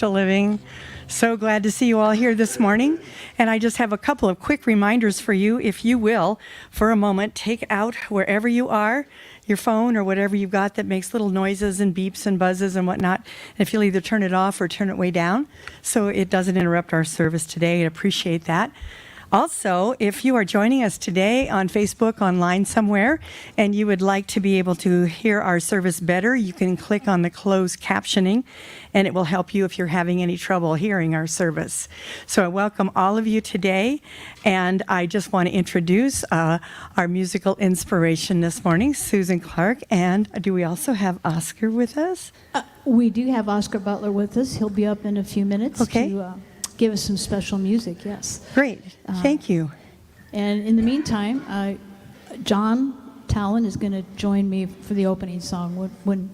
Living. So glad to see you all here this morning. And I just have a couple of quick reminders for you, if you will, for a moment, take out wherever you are, your phone or whatever you've got that makes little noises and beeps and buzzes and whatnot. And if you'll either turn it off or turn it way down so it doesn't interrupt our service today, I'd appreciate that. Also, if you are joining us today on Facebook, online somewhere, and you would like to be able to hear our service better, you can click on the closed captioning, and it will help you if you're having any trouble hearing our service. So I welcome all of you today, and I just want to introduce our musical inspiration this morning, Susan Clark, and do we also have Oscar with us? We do have Oscar Butler with us. He'll be up in a few minutes to give us some special music, yes. Great, thank you. And in the meantime, John Talon is going to join me for the opening song when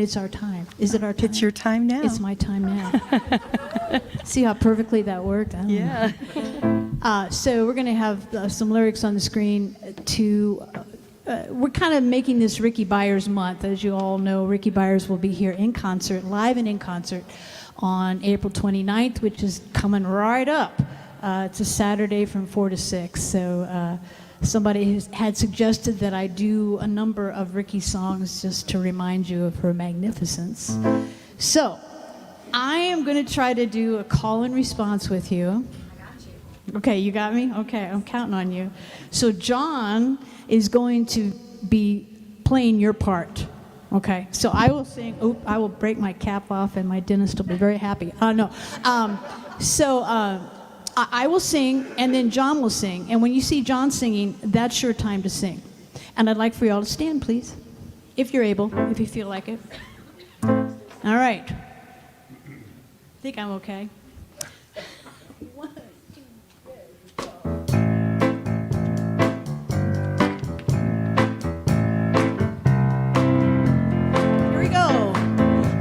it's our time. Is it our time? It's your time now. It's my time now. See how perfectly that worked? Yeah. So we're going to have some lyrics on the screen to... we're kind of making this Ricky Byers month. As you all know, Ricky Byers will be here in concert, live and in concert, on April 29th, which is coming right up. It's a Saturday from 4 to 6. So somebody had suggested that I do a number of Ricky songs just to remind you of her magnificence. So I am going to try to do a call and response with you. I got you. Okay, you got me? Okay, I'm counting on you. So John is going to be playing your part. Okay, so I will sing. I will break my cap off, and my dentist will be very happy. No. I will sing, and then John will sing. And when you see John singing, that's your time to sing. And I'd like for you all to stand, please, if you're able, if you feel like it. All right. I think I'm okay.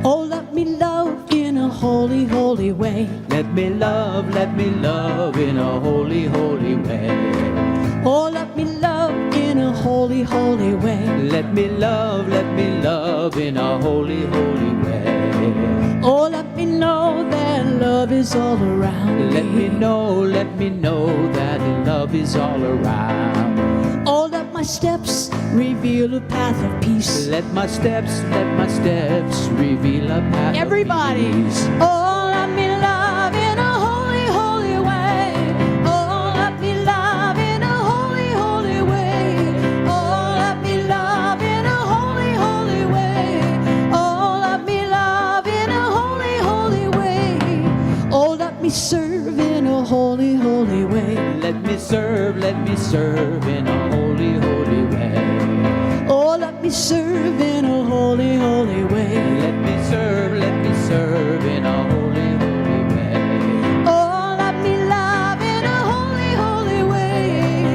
Oh, let me love in a holy, holy way. Let me love in a holy, holy way. Oh, let me love in a holy, holy way. Let me love in a holy, holy way. Oh, let me know that love is all around Let me know that love is all around. Oh, let my steps reveal a path of peace. Let my steps reveal a path Everybody. of peace. Oh, let me love in a holy, holy way. Oh, let me love in a holy, holy way. Oh, let me love in a holy, holy way. Oh, let me love in a holy, holy way. Oh, let me serve in a holy, holy way. Let me serve in a holy, holy way. Oh, let me serve in a holy, holy way. Let me serve in a holy, holy way. Oh, let me love in a holy, holy way.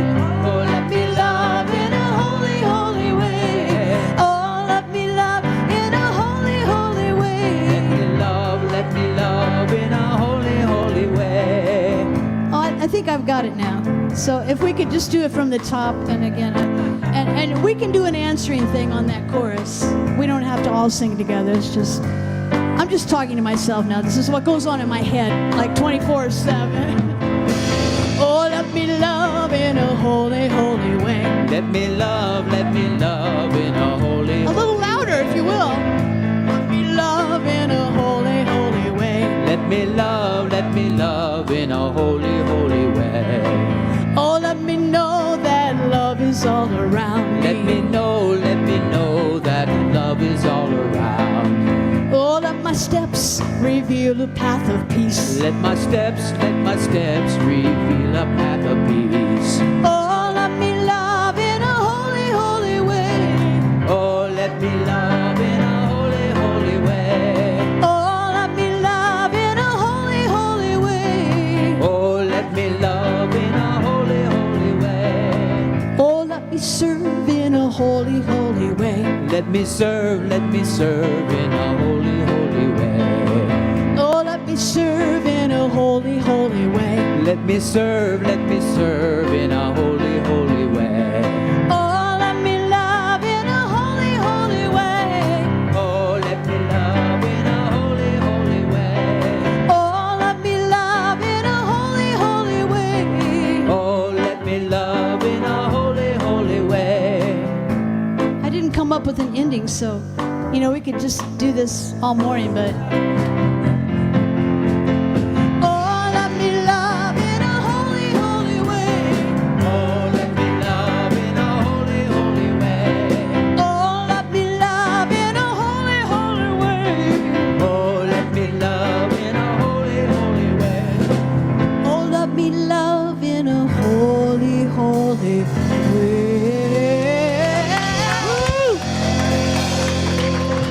Oh, let me love in a holy, holy way. Oh, let me love in a holy, holy way. Let me love in a holy, holy way. Oh, I think I've got it now. So if we could just do it from the top, and again, and we can do an answering thing on that chorus. We don't have to all sing together. It's just, I'm just talking to myself now. This is what goes on in my head, like 24/7. Oh, let me love in a holy, holy way. Let me love in a holy, A little louder, if you will. Let me love in a holy, holy way. Let me love in a holy, holy way. Oh, let me know that love is all around me. Let me know that love is all around. Oh, let my steps reveal a path of peace. Let my steps reveal a path of peace. Oh, let me love in a holy, holy way. Oh, let me love in a holy, holy way. Oh, let me love in a holy, holy way. Oh, let me love in a holy, holy way. Oh, let me serve in a holy, holy way. Let me serve in a holy, holy way. Oh, let me serve in a holy, holy way. Let me serve in a holy, holy way. Oh, let me love in a holy, holy way. Oh, let me love in a holy, holy way. So, we could just do this all morning, but. Oh, let me love in a holy, holy way. Oh, let me love in a holy, holy way. Oh, let me love in a holy, holy way. Oh, let me love in a holy, holy way. Oh, let me love in a holy, holy way. Woo!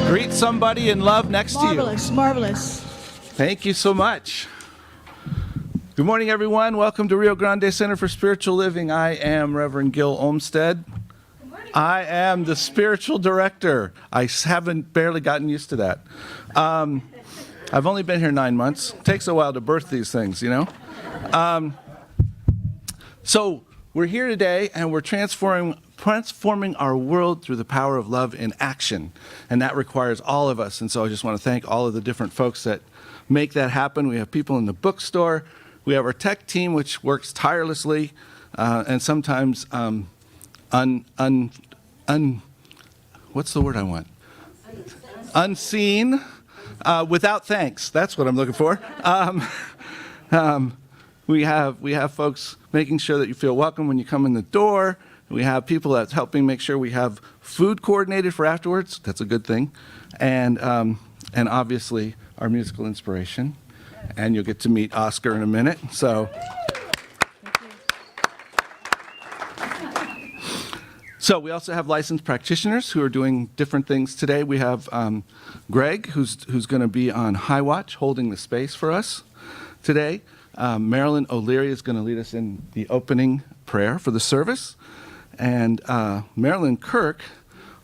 Greet somebody in love next to you. Marvelous, marvelous. Thank you so much. Good morning, everyone. Welcome to Rio Grande Center for Spiritual Living. I am Reverend Gil Olmsted. I am the spiritual director. I haven't barely gotten used to that. I've only been here 9 months. It takes a while to birth these things, So we're here today, and we're transforming our world through the power of love in action. And that requires all of us. And so I just want to thank all of the different folks that make that happen. We have people in the bookstore. We have our tech team, which works tirelessly and sometimes what's the word I want? Unseen, without thanks. That's what I'm looking for. We have folks making sure that you feel welcome when you come in the door. We have people that's helping make sure we have food coordinated for afterwards. That's a good thing. And obviously our musical inspiration. And you'll get to meet Oscar in a minute. So we also have licensed practitioners who are doing different things today. We have Greg, who's going to be on High Watch, holding the space for us today. Marilyn O'Leary is going to lead us in the opening prayer for the service. And Marilyn Kirk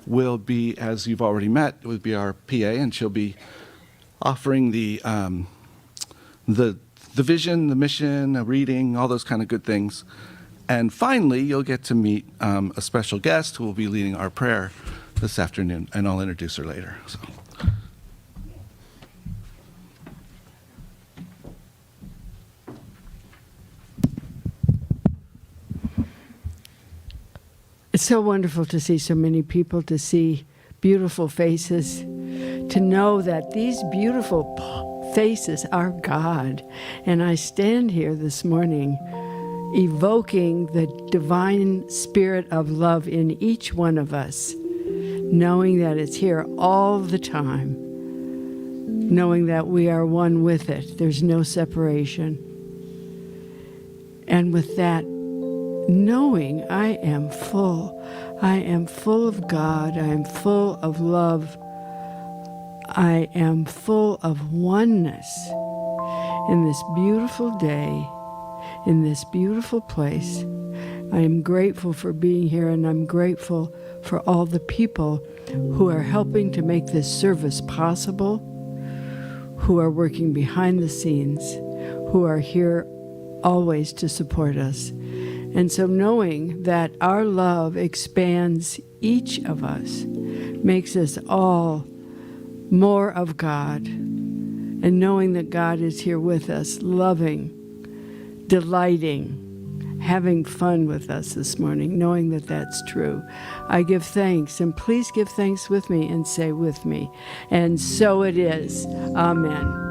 will be, as you've already met, will be our PA, and she'll be offering the vision, the mission, a reading, all those kind of good things. And finally, you'll get to meet a special guest who will be leading our prayer this afternoon, and I'll introduce her later. So. It's so wonderful to see so many people, to see beautiful faces, to know that these beautiful faces are God. And I stand here this morning evoking the divine spirit of love in each one of us, knowing that it's here all the time, knowing that we are one with it. There's no separation. And with that knowing, I am full of God, I am full of love, I am full of oneness in this beautiful day, in this beautiful place. I am grateful for being here, and I'm grateful for all the people who are helping to make this service possible, who are working behind the scenes, who are here always to support us. And so knowing that our love expands each of us, makes us all more of God, and knowing that God is here with us, loving, delighting, having fun with us this morning, knowing that that's true. I give thanks, and please give thanks with me and say with me, and so it is. Amen.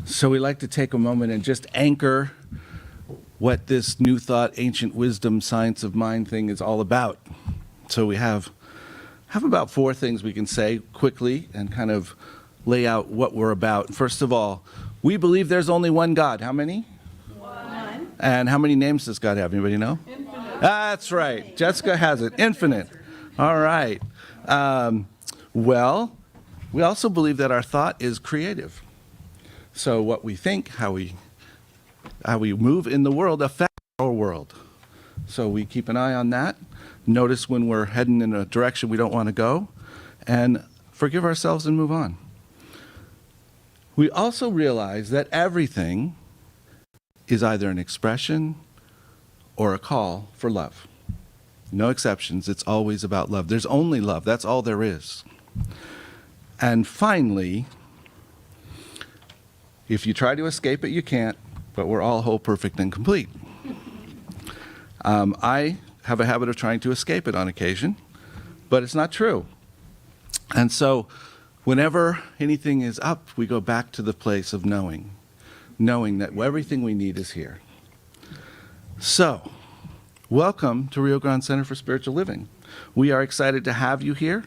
So we like to take a moment and just anchor what this new thought, ancient wisdom, science of mind thing is all about. So we have about 4 things we can say quickly and kind of lay out what we're about. First of all, we believe there's only one God. How many? One. And how many names does God have? Anybody know? Infinite. That's right. Jessica has it. Infinite. All right. Well, we also believe that our thought is creative. So what we think, how we move in the world affects our world. So we keep an eye on that. Notice when we're heading in a direction we don't want to go, and forgive ourselves and move on. We also realize that everything is either an expression or a call for love. No exceptions. It's always about love. There's only love. That's all there is. And finally, if you try to escape it, you can't, but we're all whole, perfect, and complete. I have a habit of trying to escape it on occasion, but it's not true. And so whenever anything is up, we go back to the place of knowing that everything we need is here. So, welcome to Rio Grande Center for Spiritual Living. We are excited to have you here.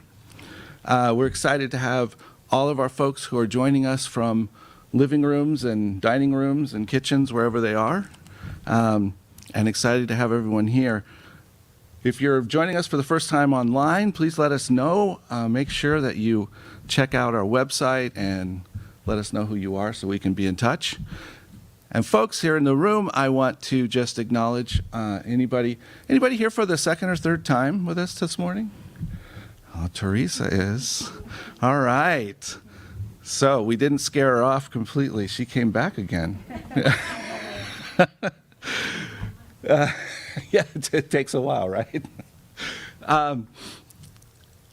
We're excited to have all of our folks who are joining us from living rooms and dining rooms and kitchens, wherever they are, and excited to have everyone here. If you're joining us for the first time online, please let us know. Make sure that you check out our website and let us know who you are so we can be in touch. And folks here in the room, I want to just acknowledge anybody here for the second or third time with us this morning? Oh, Teresa is. All right. So we didn't scare her off completely. She came back again. Yeah, it takes a while, right?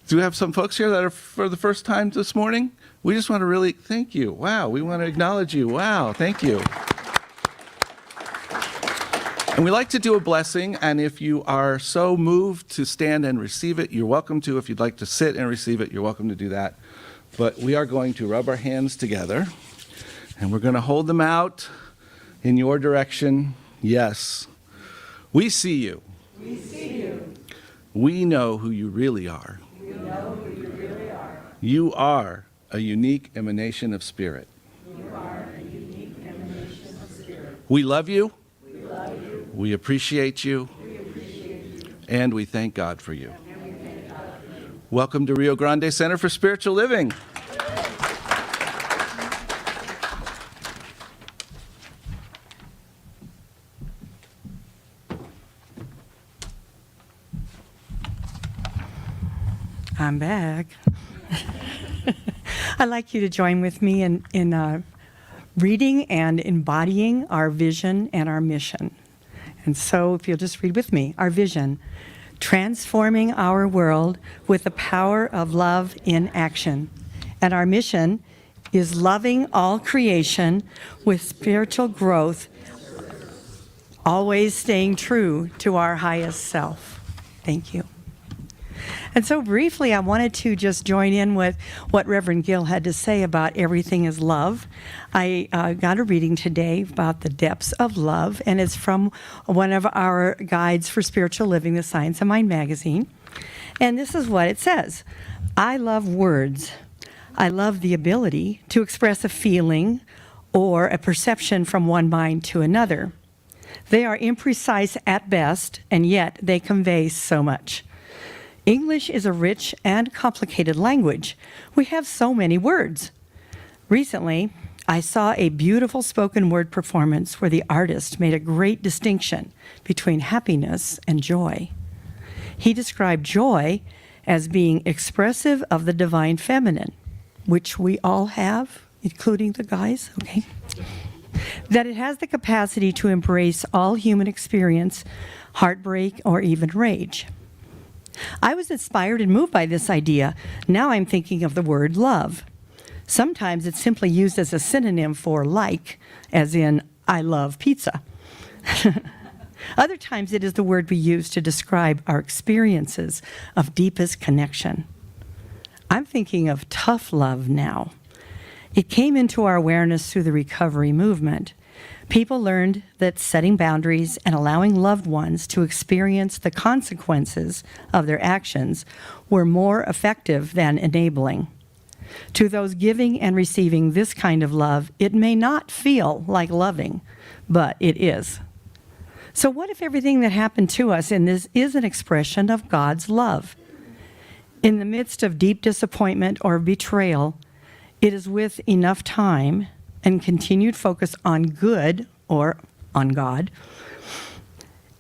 Do we have some folks here that are for the first time this morning? We just want to really thank you. Wow, we want to acknowledge you. Wow, thank you. And we like to do a blessing, and if you are so moved to stand and receive it, you're welcome to. If you'd like to sit and receive it, you're welcome to do that. But we are going to rub our hands together, and we're going to hold them out in your direction. Yes. We see you. We see you. We know who you really are. We know who you really are. You are a unique emanation of spirit. You are a unique emanation of spirit. We love you. We love you. We appreciate you. We appreciate you. And we thank God for you. And we thank God for you. Welcome to Rio Grande Center for Spiritual Living. I'm back. I'd like you to join with me in reading and embodying our vision and our mission. And so if you'll just read with me, our vision, transforming our world with the power of love in action. And our mission is loving all creation with spiritual growth, always staying true to our highest self. Thank you. And so briefly, I wanted to just join in with what Reverend Gill had to say about everything is love. I got a reading today about the depths of love, and it's from one of our guides for spiritual living, the Science of Mind magazine. And this is what it says. I love words. I love the ability to express a feeling or a perception from one mind to another. They are imprecise at best, and yet they convey so much. English is a rich and complicated language. We have so many words. Recently, I saw a beautiful spoken word performance where the artist made a great distinction between happiness and joy. He described joy as being expressive of the divine feminine, which we all have, including the guys, okay? That it has the capacity to embrace all human experience, heartbreak, or even rage. I was inspired and moved by this idea. Now I'm thinking of the word love. Sometimes it's simply used as a synonym for like, as in, I love pizza. Other times it is the word we use to describe our experiences of deepest connection. I'm thinking of tough love now. It came into our awareness through the recovery movement. People learned that setting boundaries and allowing loved ones to experience the consequences of their actions were more effective than enabling. To those giving and receiving this kind of love, it may not feel like loving, but it is. So what if everything that happened to us in this is an expression of God's love? In the midst of deep disappointment or betrayal, it is with enough time and continued focus on good, or on God,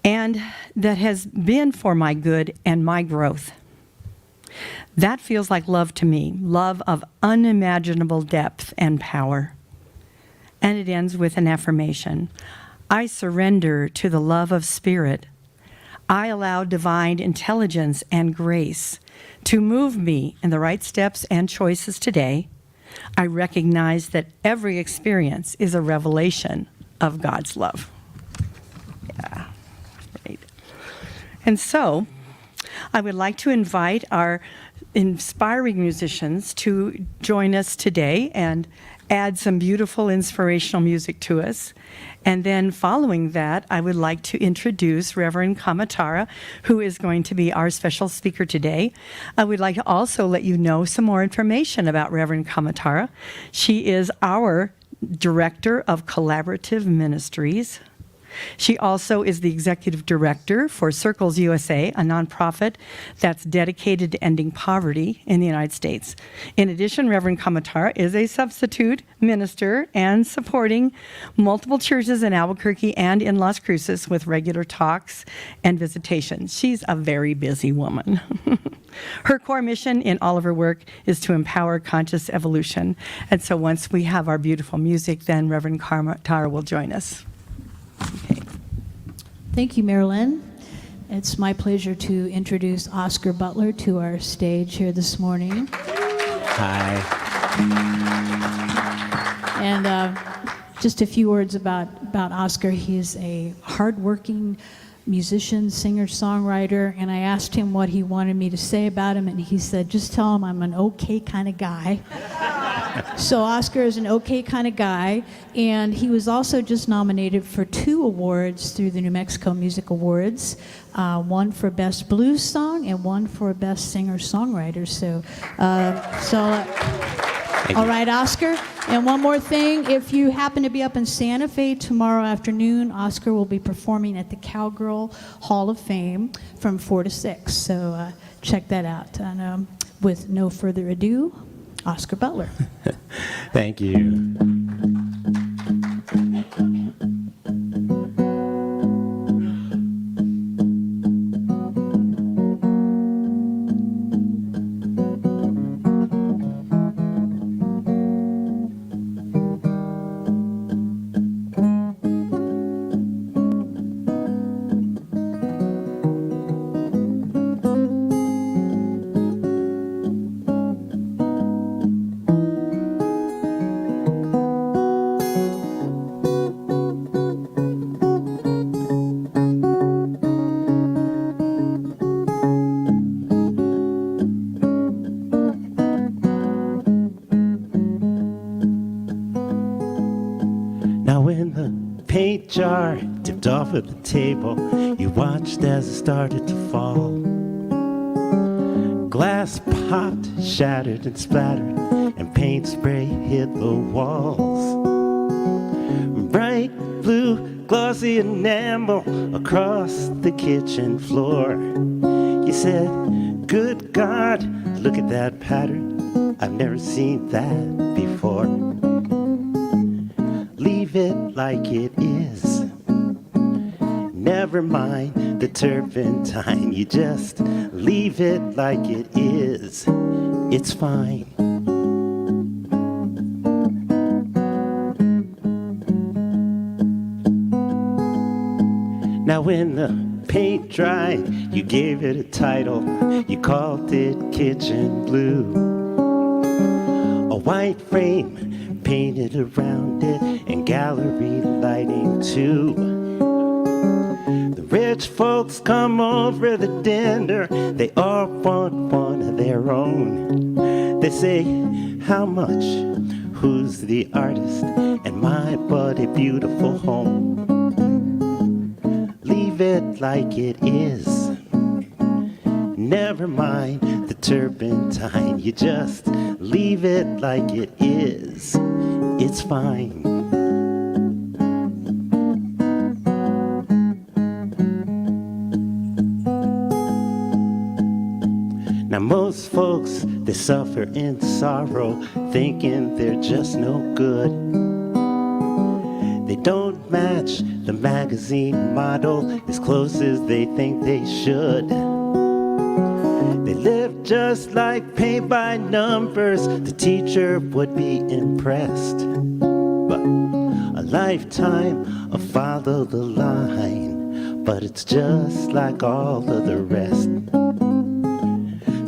and that has been for my good and my growth. That feels like love to me, love of unimaginable depth and power. And it ends with an affirmation. I surrender to the love of spirit. I allow divine intelligence and grace to move me in the right steps and choices today. I recognize that every experience is a revelation of God's love. Yeah, great. And so, I would like to invite our inspiring musicians to join us today and add some beautiful inspirational music to us. And then following that, I would like to introduce Reverend Kamatara, who is going to be our special speaker today. I would like to also let you know some more information about Reverend Kamatara. She is our Director of Collaborative Ministries. She also is the executive director for Circles USA, a nonprofit that's dedicated to ending poverty in the United States. In addition, Reverend Kamatara is a substitute minister and supporting multiple churches in Albuquerque and in Las Cruces with regular talks and visitations. She's a very busy woman. Her core mission in all of her work is to empower conscious evolution. And so once we have our beautiful music, then Reverend Kamatara will join us. Okay. Thank you, Marilyn. It's my pleasure to introduce Oscar Butler to our stage here this morning. Hi. And just a few words about Oscar. He's a hardworking musician, singer, songwriter, and I asked him what he wanted me to say about him, and he said, just tell him I'm an okay kind of guy. So Oscar is an okay kind of guy, and he was also just nominated for 2 awards through the New Mexico Music Awards, one for Best Blues Song and one for Best Singer-Songwriter. All right, Oscar. And one more thing, if you happen to be up in Santa Fe tomorrow afternoon, Oscar will be performing at the Cowgirl Hall of Fame from 4 to 6. So check that out. And with no further ado, Oscar Butler. Thank you. Now when the paint jar tipped off of the table, you watched as it started to fall. Glass popped, shattered and splattered, and paint spray hit the walls. Bright blue, glossy enamel across the kitchen floor. You said, good God, look at that pattern. I've never seen that before. Leave it like it is. Never mind the turpentine. You just leave it like it is. It's fine. Now when the paint dried, you gave it a title. You called it Kitchen Blue. A white frame painted around it, and gallery lighting too. The rich folks come over the dinner, they all want one of their own. They say, how much? Who's the artist? And my, what a beautiful home. Leave it like it is. Never mind the turpentine. You just leave it like it is. It's fine. Now most folks, they suffer in sorrow, thinking they're just no good. They don't match the magazine model as close as they think they should. They live just like paint by numbers. The teacher would be impressed. But a lifetime of follow the line, but it's just like all of the rest.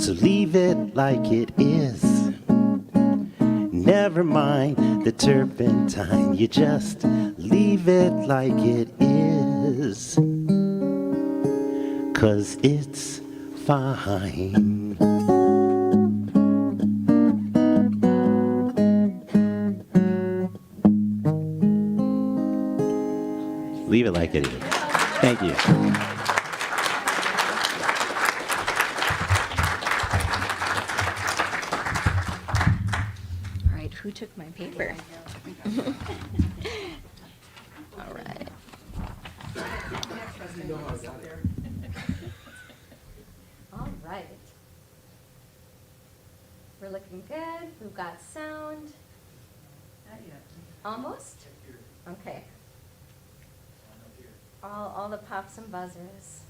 So leave it like it is. Never mind the turpentine. You just leave it like it is. 'cause it's fine. Leave it like it is. Thank you. All right, who took my paper? All right. All right. We're looking good. We've got sound. Almost? Okay. All the pops and buzzers.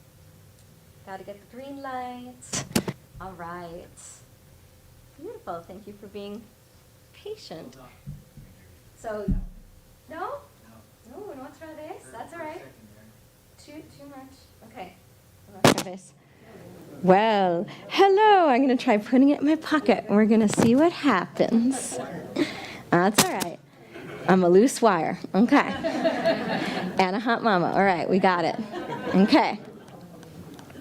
Got to get the green lights. All right. Beautiful. Thank you for being patient. So, no? No, no otra vez? That's all right. Too much? Okay. Otra vez. Well, hello. I'm going to try putting it in my pocket, and we're going to see what happens. That's all right. I'm a loose wire. Okay. And a hot mama. All right, we got it. Okay.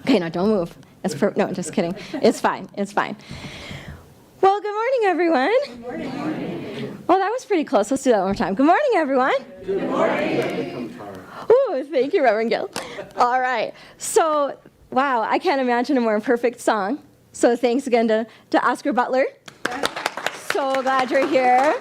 Okay, now don't move. No, just kidding. It's fine. It's fine. Well, good morning, everyone. Good morning. Well, that was pretty close. Let's do that one more time. Good morning, everyone. Good morning. Ooh, thank you, Reverend Gill. All right. So, wow, I can't imagine a more perfect song. So thanks again to Oscar Butler. So glad you're here.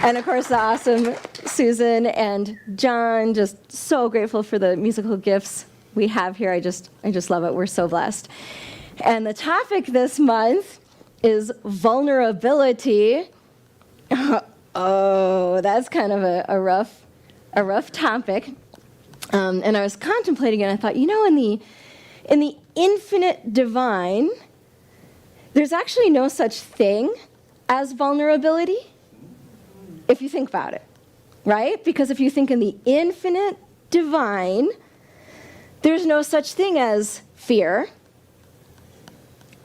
And of course, the awesome Susan and John, just so grateful for the musical gifts we have here. I just love it. We're so blessed. And the topic this month is vulnerability. Oh, that's kind of a rough topic. And I was contemplating it, and I thought, in the infinite divine, there's actually no such thing as vulnerability. If you think about it, right? Because if you think in the infinite divine, there's no such thing as fear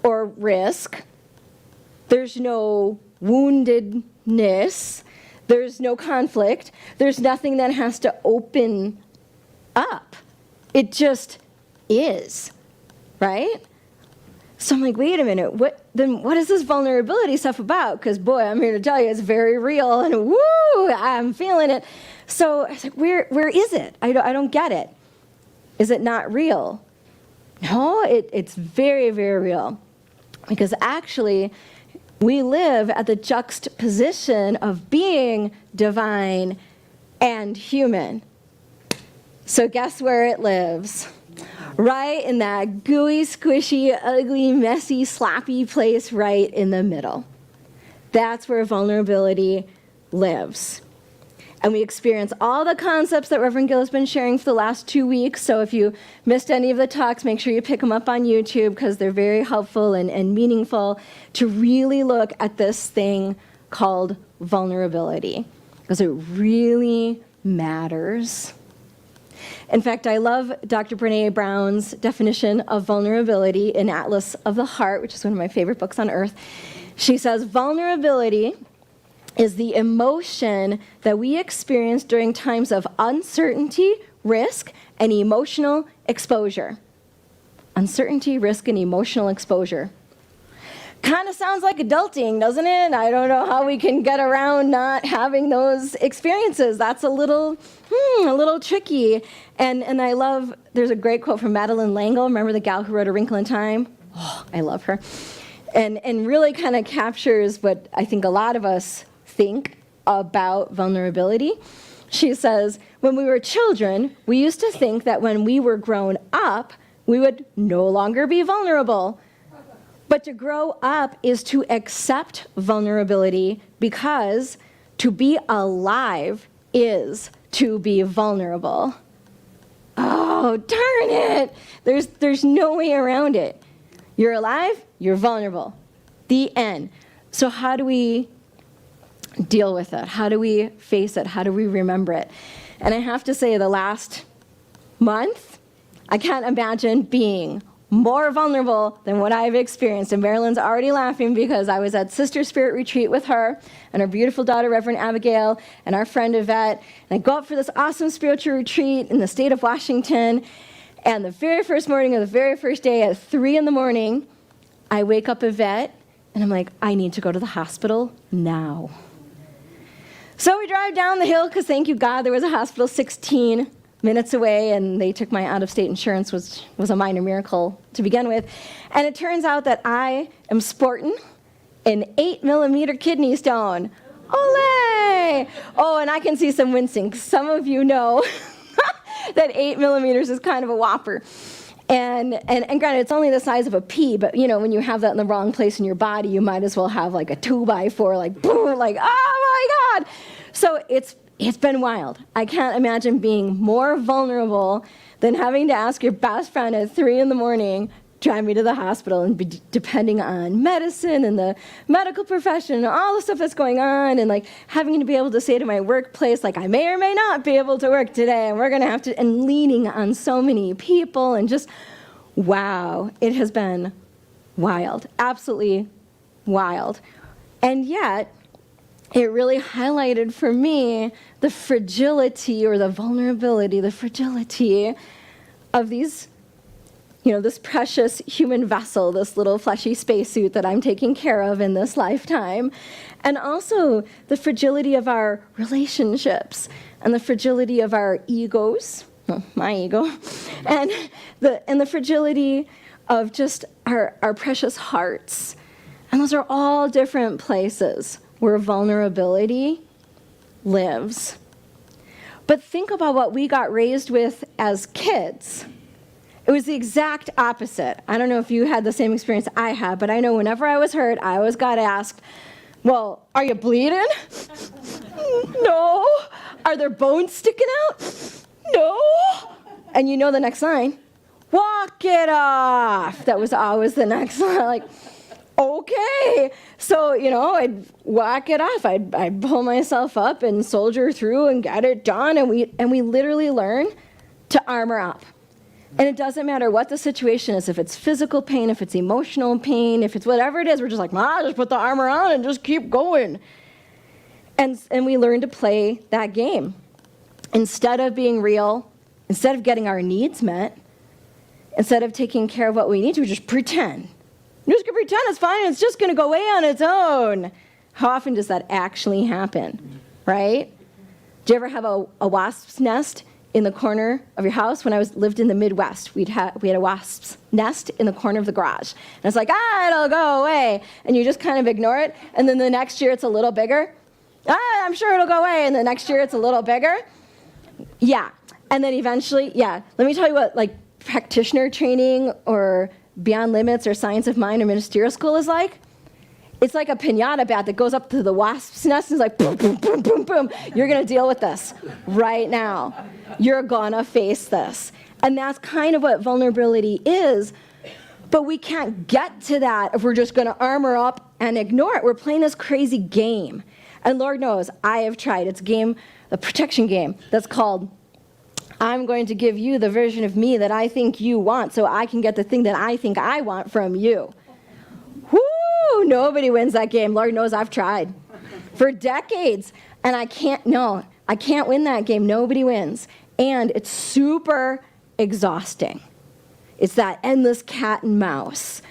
or risk. There's no woundedness. There's no conflict. There's nothing that has to open up. It just is, right? So I'm like, wait a minute, what is this vulnerability stuff about? Because boy, I'm here to tell you, it's very real, and woo, I'm feeling it. So I was like, where is it? I don't get it. Is it not real? No, it's very, very real. Because actually, we live at the juxtaposition of being divine and human. So guess where it lives? Right in that gooey, squishy, ugly, messy, sloppy place right in the middle. That's where vulnerability lives. And we experience all the concepts that Reverend Gill has been sharing for the last 2 weeks. So if you missed any of the talks, make sure you pick them up on YouTube because they're very helpful and meaningful to really look at this thing called vulnerability. Because it really matters. In fact, I love Dr. Brene Brown's definition of vulnerability in Atlas of the Heart, which is one of my favorite books on earth. She says, vulnerability is the emotion that we experience during times of uncertainty, risk, and emotional exposure. Uncertainty, risk, and emotional exposure. Kind of sounds like adulting, doesn't it? I don't know how we can get around not having those experiences. That's a little tricky. And I love, there's a great quote from Madeleine L'Engle. Remember the gal who wrote A Wrinkle in Time? Oh, I love her. And really kind of captures what I think a lot of us think about vulnerability. She says, when we were children, we used to think that when we were grown up, we would no longer be vulnerable. But to grow up is to accept vulnerability because to be alive is to be vulnerable. Oh, darn it. There's no way around it. You're alive, you're vulnerable. The end. So how do we deal with it? How do we face it? How do we remember it? And I have to say, the last month, I can't imagine being more vulnerable than what I've experienced. And Marilyn's already laughing because I was at Sister Spirit Retreat with her and her beautiful daughter, Reverend Abigail, and our friend Yvette. And I go up for this awesome spiritual retreat in the state of Washington. And the very first morning of the very first day at 3 in the morning, I wake up Yvette, and I'm like, I need to go to the hospital now. So we drive down the hill, because thank you God there was a hospital 16 minutes away, and they took my out-of-state insurance, which was a minor miracle to begin with. And it turns out that I am sporting an 8-millimeter kidney stone. Ole! Oh, and I can see some wincing. Some of you know that 8 millimeters is kind of a whopper. And granted, it's only the size of a pea, but you know, when you have that in the wrong place in your body, you might as well have like a 2x4, like boom, like, oh my God. So it's been wild. I can't imagine being more vulnerable than having to ask your best friend at 3 in the morning, drive me to the hospital, and be depending on medicine and the medical profession and all the stuff that's going on, and like having to be able to say to my workplace, like, I may or may not be able to work today, and we're going to have to, and leaning on so many people, and just, wow, it has been wild, absolutely wild. And yet, it really highlighted for me the fragility or the vulnerability, the fragility of these, this precious human vessel, this little fleshy spacesuit that I'm taking care of in this lifetime, and also the fragility of our relationships and the fragility of our egos, well, my ego, and the fragility of just our precious hearts. And those are all different places where vulnerability lives. But think about what we got raised with as kids. It was the exact opposite. I don't know if you had the same experience I had, but I know whenever I was hurt, I always got asked, well, are you bleeding? No. Are there bones sticking out? No. And you know the next line, walk it off. That was always the next line, like, okay. So, I'd walk it off. I'd pull myself up and soldier through and get it done. And we literally learn to armor up. And it doesn't matter what the situation is, if it's physical pain, if it's emotional pain, if it's whatever it is, we're just like, just put the armor on and just keep going. And we learn to play that game. Instead of being real, instead of getting our needs met, instead of taking care of what we need to, we just pretend. We're just going to pretend it's fine and it's just going to go away on its own. How often does that actually happen, right? Do you ever have a wasp's nest in the corner of your house? When I lived in the Midwest, we had a wasp's nest in the corner of the garage. And it's like, it'll go away. And you just kind of ignore it. And then the next year it's a little bigger. I'm sure it'll go away. And the next year it's a little bigger. Yeah. And then eventually, let me tell you what, like, practitioner training or Beyond Limits or Science of Mind or Ministerial School is like. It's like a piñata bat that goes up to the wasp's nest and is like, boom, boom, boom, boom, boom. You're going to deal with this right now. You're going to face this. And that's kind of what vulnerability is. But we can't get to that if we're just going to armor up and ignore it. We're playing this crazy game. And Lord knows, I have tried. It's a protection game that's called, I'm going to give you the version of me that I think you want so I can get the thing that I think I want from you. Whoo! Nobody wins that game. Lord knows I've tried for decades. And I can't win that game. Nobody wins. And it's super exhausting. It's that endless cat and mouse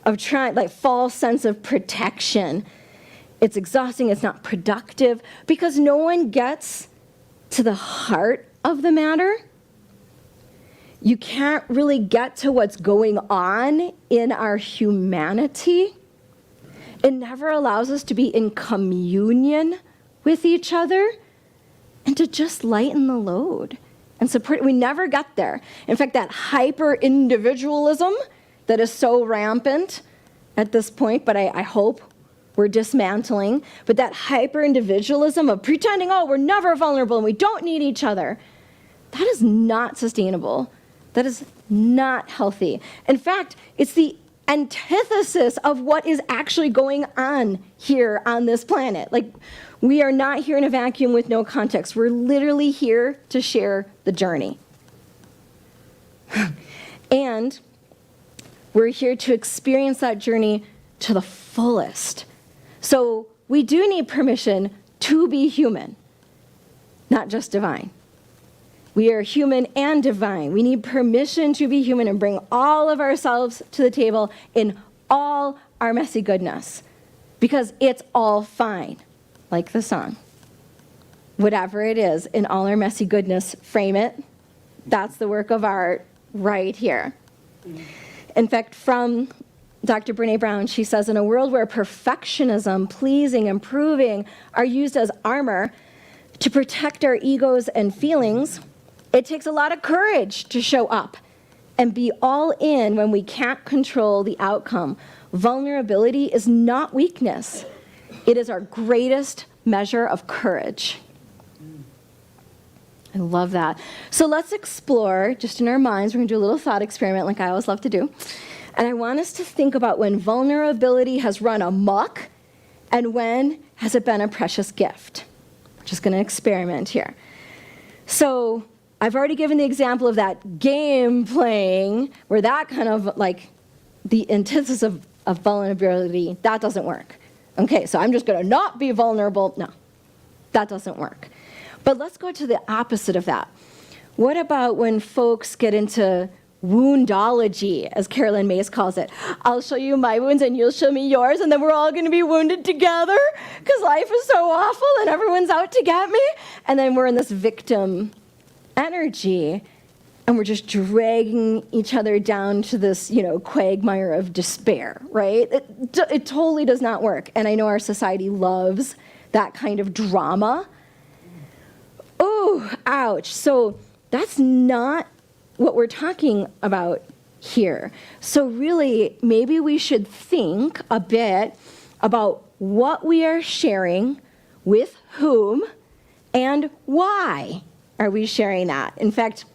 of trying, like, false sense of protection. It's exhausting. It's not productive because no one gets to the heart of the matter. You can't really get to what's going on in our humanity. It never allows us to be in communion with each other and to just lighten the load and support. We never get there. In fact, that hyper-individualism that is so rampant at this point, but I hope we're dismantling, but that hyper-individualism of pretending, we're never vulnerable and we don't need each other, that is not sustainable. That is not healthy. In fact, it's the antithesis of what is actually going on here on this planet. Like, we are not here in a vacuum with no context. We're literally here to share the journey. And we're here to experience that journey to the fullest. So we do need permission to be human, not just divine. We are human and divine. We need permission to be human and bring all of ourselves to the table in all our messy goodness, because it's all fine, like the song. Whatever it is, in all our messy goodness, frame it. That's the work of art right here. In fact, from Dr. Brene Brown, she says, in a world where perfectionism, pleasing, improving are used as armor to protect our egos and feelings, it takes a lot of courage to show up and be all in when we can't control the outcome. Vulnerability is not weakness. It is our greatest measure of courage. I love that. So let's explore, just in our minds, we're going to do a little thought experiment like I always love to do. And I want us to think about when vulnerability has run amok and when has it been a precious gift. We're just going to experiment here. So I've already given the example of that game playing, where that kind of like the antithesis of vulnerability, that doesn't work. Okay, so I'm just going to not be vulnerable. No, that doesn't work. But let's go to the opposite of that. What about when folks get into woundology, as Carolyn Mays calls it? I'll show you my wounds and you'll show me yours, and then we're all going to be wounded together because life is so awful and everyone's out to get me. And then we're in this victim energy, and we're just dragging each other down to this, quagmire of despair, right? It totally does not work. And I know our society loves that kind of drama. Oh, ouch. So that's not what we're talking about here. So really, maybe we should think a bit about what we are sharing, with whom, and why are we sharing that. In fact,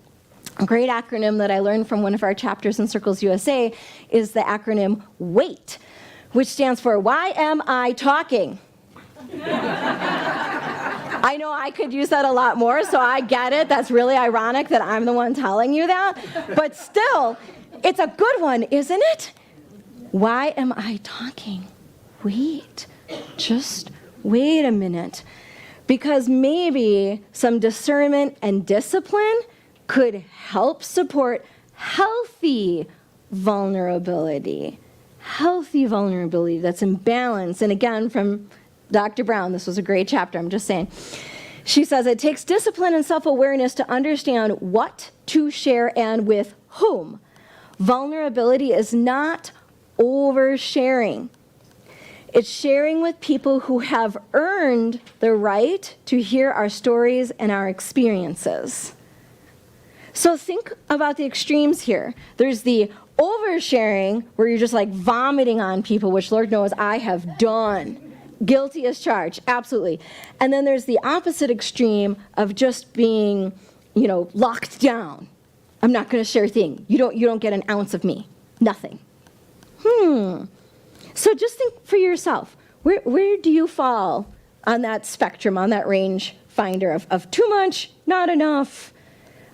a great acronym that I learned from one of our chapters in Circles USA is the acronym WAIT, which stands for Why Am I Talking? I know I could use that a lot more, so I get it. That's really ironic that I'm the one telling you that. But still, it's a good one, isn't it? Why am I talking? Wait, just wait a minute. Because maybe some discernment and discipline could help support healthy vulnerability that's in balance. And again, from Dr. Brown, this was a great chapter, I'm just saying. She says, it takes discipline and self-awareness to understand what to share and with whom. Vulnerability is not oversharing. It's sharing with people who have earned the right to hear our stories and our experiences. So think about the extremes here. There's the oversharing, where you're just like vomiting on people, which Lord knows I have done. Guilty as charged, absolutely. And then there's the opposite extreme of just being, locked down. I'm not going to share a thing. You don't get an ounce of me. Nothing. So just think for yourself. Where do you fall on that spectrum, on that range finder of too much, not enough?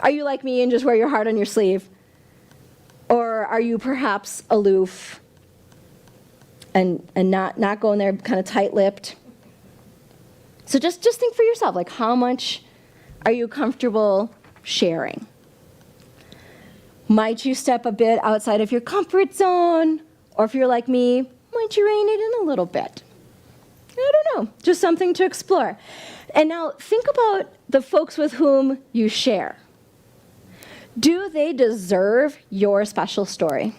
Are you like me and just wear your heart on your sleeve? Or are you perhaps aloof and not going there kind of tight-lipped? So just think for yourself, like how much are you comfortable sharing? Might you step a bit outside of your comfort zone? Or if you're like me, might you rein it in a little bit? I don't know, just something to explore. And now think about the folks with whom you share. Do they deserve your special story?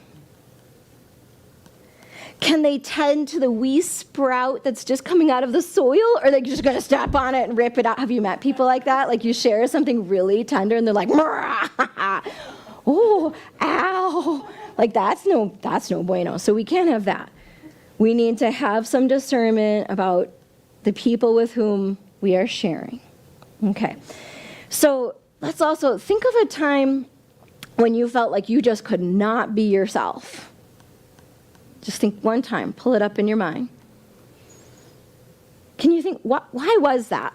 Can they tend to the wee sprout that's just coming out of the soil? Or are they just going to step on it and rip it out? Have you met people like that? Like you share something really tender and they're like, oh, ow. Like that's no bueno. So we can't have that. We need to have some discernment about the people with whom we are sharing. Okay. So let's also think of a time when you felt like you just could not be yourself. Just think one time, pull it up in your mind. Can you think, why was that?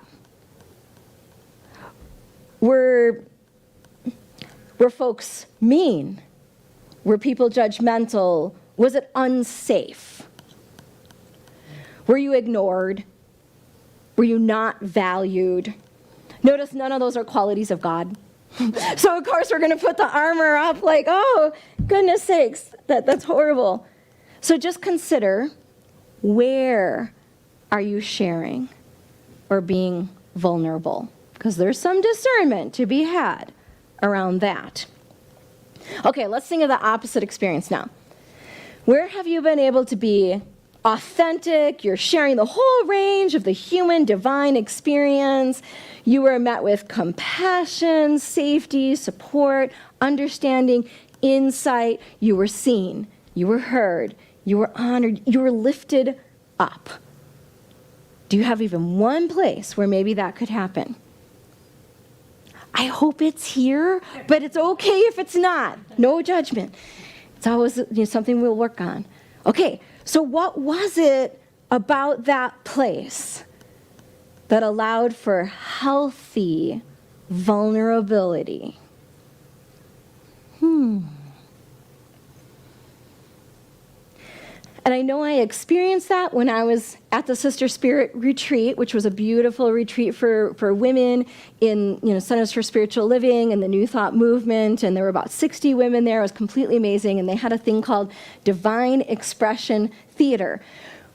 Were folks mean? Were people judgmental? Was it unsafe? Were you ignored? Were you not valued? Notice none of those are qualities of God. So of course we're going to put the armor up like, oh, goodness sakes, that's horrible. So just consider, where are you sharing or being vulnerable? Because there's some discernment to be had around that. Okay, let's think of the opposite experience now. Where have you been able to be authentic? You're sharing the whole range of the human divine experience. You were met with compassion, safety, support, understanding, insight. You were seen. You were heard. You were honored. You were lifted up. Do you have even one place where maybe that could happen? I hope it's here, but it's okay if it's not. No judgment. It's always something we'll work on. Okay, so what was it about that place that allowed for healthy vulnerability? And I know I experienced that when I was at the Sister Spirit retreat, which was a beautiful retreat for women in Centers for Spiritual Living and the New Thought movement. And there were about 60 women there. It was completely amazing. And they had a thing called Divine Expression Theater,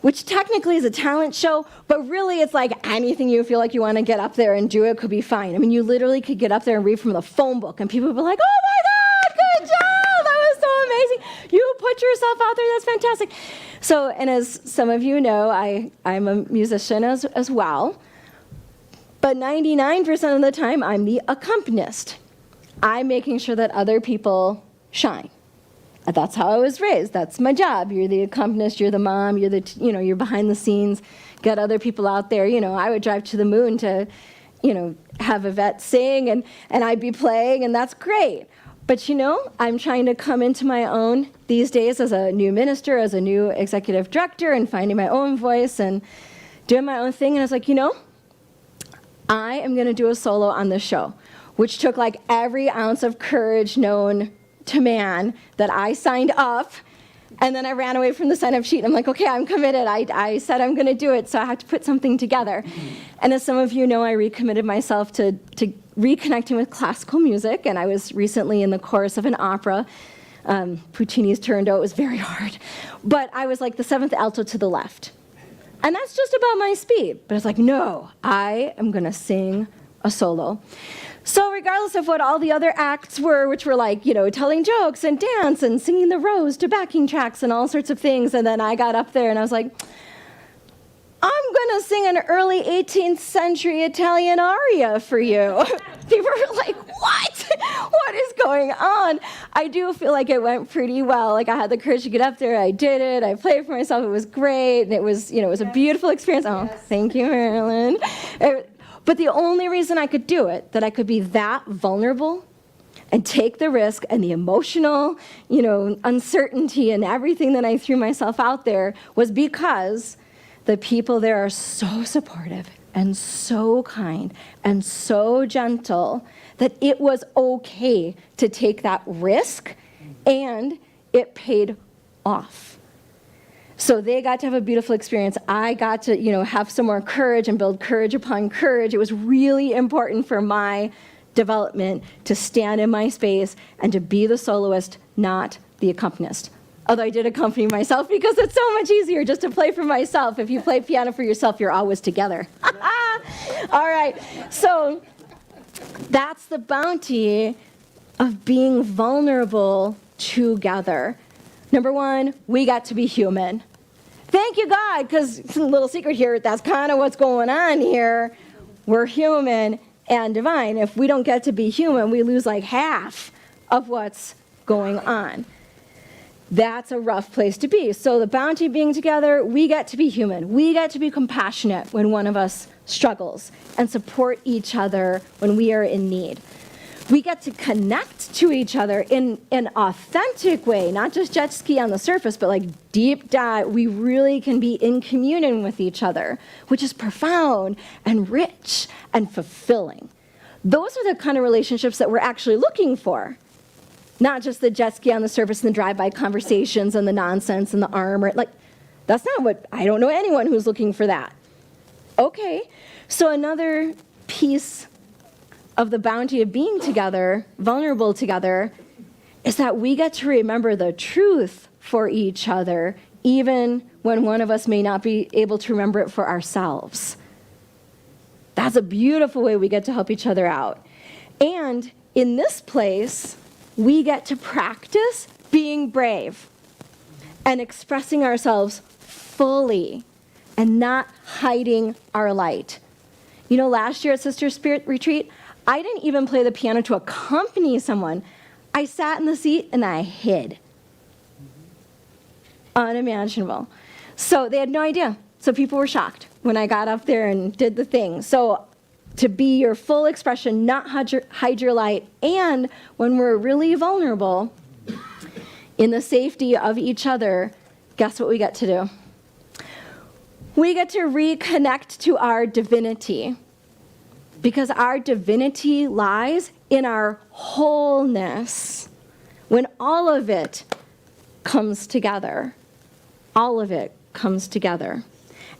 which technically is a talent show, but really it's like anything you feel like you want to get up there and do, it could be fine. I mean, you literally could get up there and read from the phone book, and people would be like, oh my God, good job, that was so amazing. You put yourself out there, that's fantastic. So, and as some of you know, I'm a musician as well, but 99% of the time I'm the accompanist. I'm making sure that other people shine. That's how I was raised. That's my job. You're the accompanist, you're the mom, you're behind the scenes, get other people out there. I would drive to the moon to, have Yvette sing, and I'd be playing, and that's great. But I'm trying to come into my own these days as a new minister, as a new executive director, and finding my own voice and doing my own thing. And I was like, I am going to do a solo on this show, which took like every ounce of courage known to man that I signed up, and then I ran away from the sign-up sheet. I'm like, okay, I'm committed. I said I'm going to do it, so I have to put something together. And as some of you know, I recommitted myself to reconnecting with classical music, and I was recently in the chorus of an opera. Puccini's Turandot. It was very hard. But I was like the seventh alto to the left. And that's just about my speed. But it's like, no, I am going to sing a solo. So regardless of what all the other acts were, which were like, telling jokes and dance and singing the rose to backing tracks and all sorts of things, and then I got up there and I was like, I'm going to sing an early 18th century Italian aria for you. People were like, what? What is going on? I do feel like it went pretty well. Like I had the courage to get up there. I did it. I played for myself. It was great. And it was, it was a beautiful experience. Oh, thank you, Marilyn. But the only reason I could do it, that I could be that vulnerable and take the risk and the emotional, uncertainty and everything that I threw myself out there, was because the people there are so supportive and so kind and so gentle that it was okay to take that risk, and it paid off. So they got to have a beautiful experience. I got to, have some more courage and build courage upon courage. It was really important for my development to stand in my space and to be the soloist, not the accompanist. Although I did accompany myself because it's so much easier just to play for myself. If you play piano for yourself, you're always together. All right, so that's the bounty of being vulnerable together. Number one, we got to be human. Thank you, God, because a little secret here, that's kind of what's going on here. We're human and divine. If we don't get to be human, we lose like half of what's going on. That's a rough place to be. So the bounty of being together, we get to be human. We get to be compassionate when one of us struggles and support each other when we are in need. We get to connect to each other in an authentic way, not just jet ski on the surface, but like deep dive. We really can be in communion with each other, which is profound and rich and fulfilling. Those are the kind of relationships that we're actually looking for, not just the jet ski on the surface and the drive-by conversations and the nonsense and the armor. Like, that's not what, I don't know anyone who's looking for that. Okay, so another piece of the bounty of being together, vulnerable together, is that we get to remember the truth for each other, even when one of us may not be able to remember it for ourselves. That's a beautiful way we get to help each other out. And in this place, we get to practice being brave and expressing ourselves fully and not hiding our light. You know, last year at Sister Spirit Retreat, I didn't even play the piano to accompany someone. I sat in the seat and I hid. Unimaginable. So they had no idea. So people were shocked when I got up there and did the thing. So to be your full expression, not hide your light, and when we're really vulnerable, in the safety of each other, guess what we get to do? We get to reconnect to our divinity, because our divinity lies in our wholeness. When all of it comes together, all of it comes together.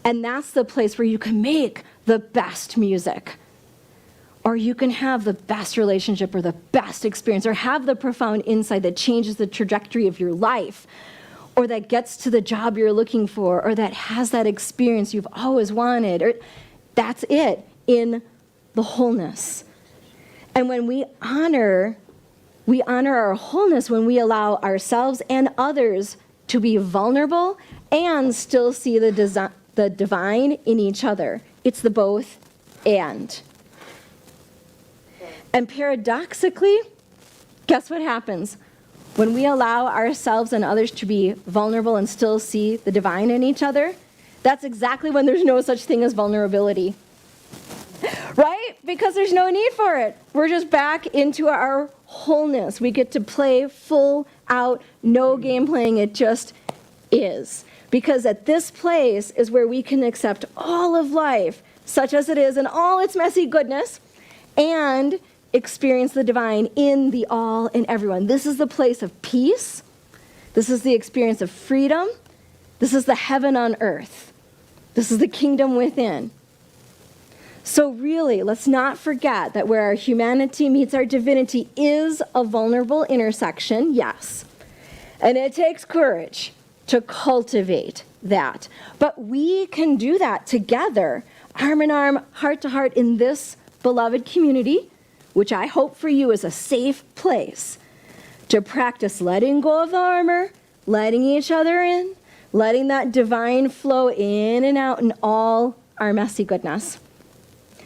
And that's the place where you can make the best music, or you can have the best relationship or the best experience, or have the profound insight that changes the trajectory of your life, or that gets to the job you're looking for, or that has that experience you've always wanted. Or that's it in the wholeness. And when we honor our wholeness when we allow ourselves and others to be vulnerable and still see the divine in each other. It's the both and. And paradoxically, guess what happens? When we allow ourselves and others to be vulnerable and still see the divine in each other, that's exactly when there's no such thing as vulnerability. Right? Because there's no need for it. We're just back into our wholeness. We get to play full out, no game playing, it just is. Because at this place is where we can accept all of life, such as it is, and all its messy goodness, and experience the divine in the all and everyone. This is the place of peace. This is the experience of freedom. This is the heaven on earth. This is the kingdom within. So really, let's not forget that where our humanity meets our divinity is a vulnerable intersection, yes. And it takes courage to cultivate that. But we can do that together, arm in arm, heart to heart, in this beloved community, which I hope for you is a safe place to practice letting go of the armor, letting each other in, letting that divine flow in and out in all our messy goodness.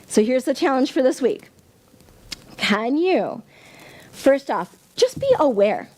So here's the challenge for this week. Can you, first off, just be aware,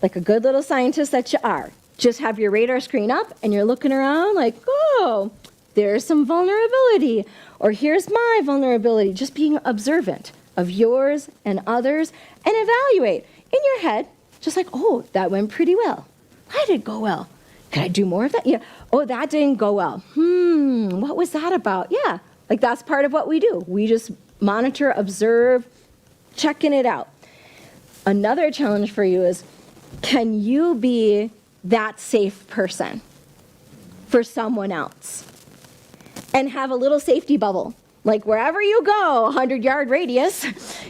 like a good little scientist that you are. Just have your radar screen up and you're looking around like, oh, there's some vulnerability, or here's my vulnerability. Just being observant of yours and others, and evaluate in your head, just like, oh, that went pretty well. Why did it go well? Could I do more of that? Yeah. Oh, that didn't go well. What was that about? Yeah. Like that's part of what we do. We just monitor, observe, checking it out. Another challenge for you is, can you be that safe person for someone else? And have a little safety bubble. Like wherever you go, 100-yard radius,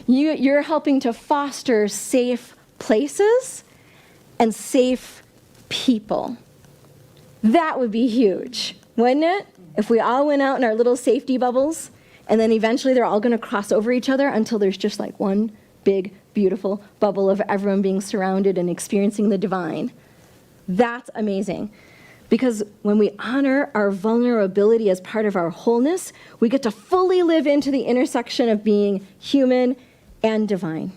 you're helping to foster safe places and safe people. That would be huge, wouldn't it? If we all went out in our little safety bubbles, and then eventually they're all going to cross over each other until there's just like one big, beautiful bubble of everyone being surrounded and experiencing the divine. That's amazing. Because when we honor our vulnerability as part of our wholeness, we get to fully live into the intersection of being human and divine.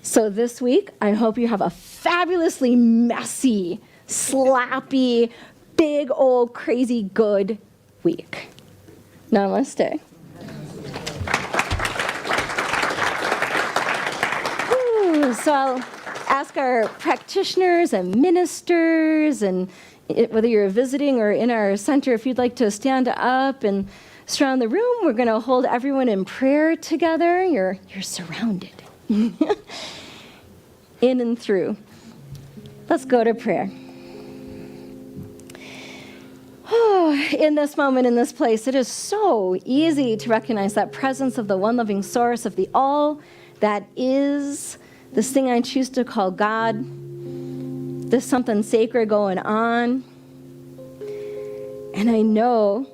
So this week, I hope you have a fabulously messy, slappy, big old crazy good week. Namaste. So I'll ask our practitioners and ministers, and whether you're visiting or in our center, if you'd like to stand up and surround the room, we're going to hold everyone in prayer together. You're surrounded. In and through. Let's go to prayer. in this moment, in this place, it is so easy to recognize that presence of the one loving source, of the all that is, this thing I choose to call God, this something sacred going on. And I know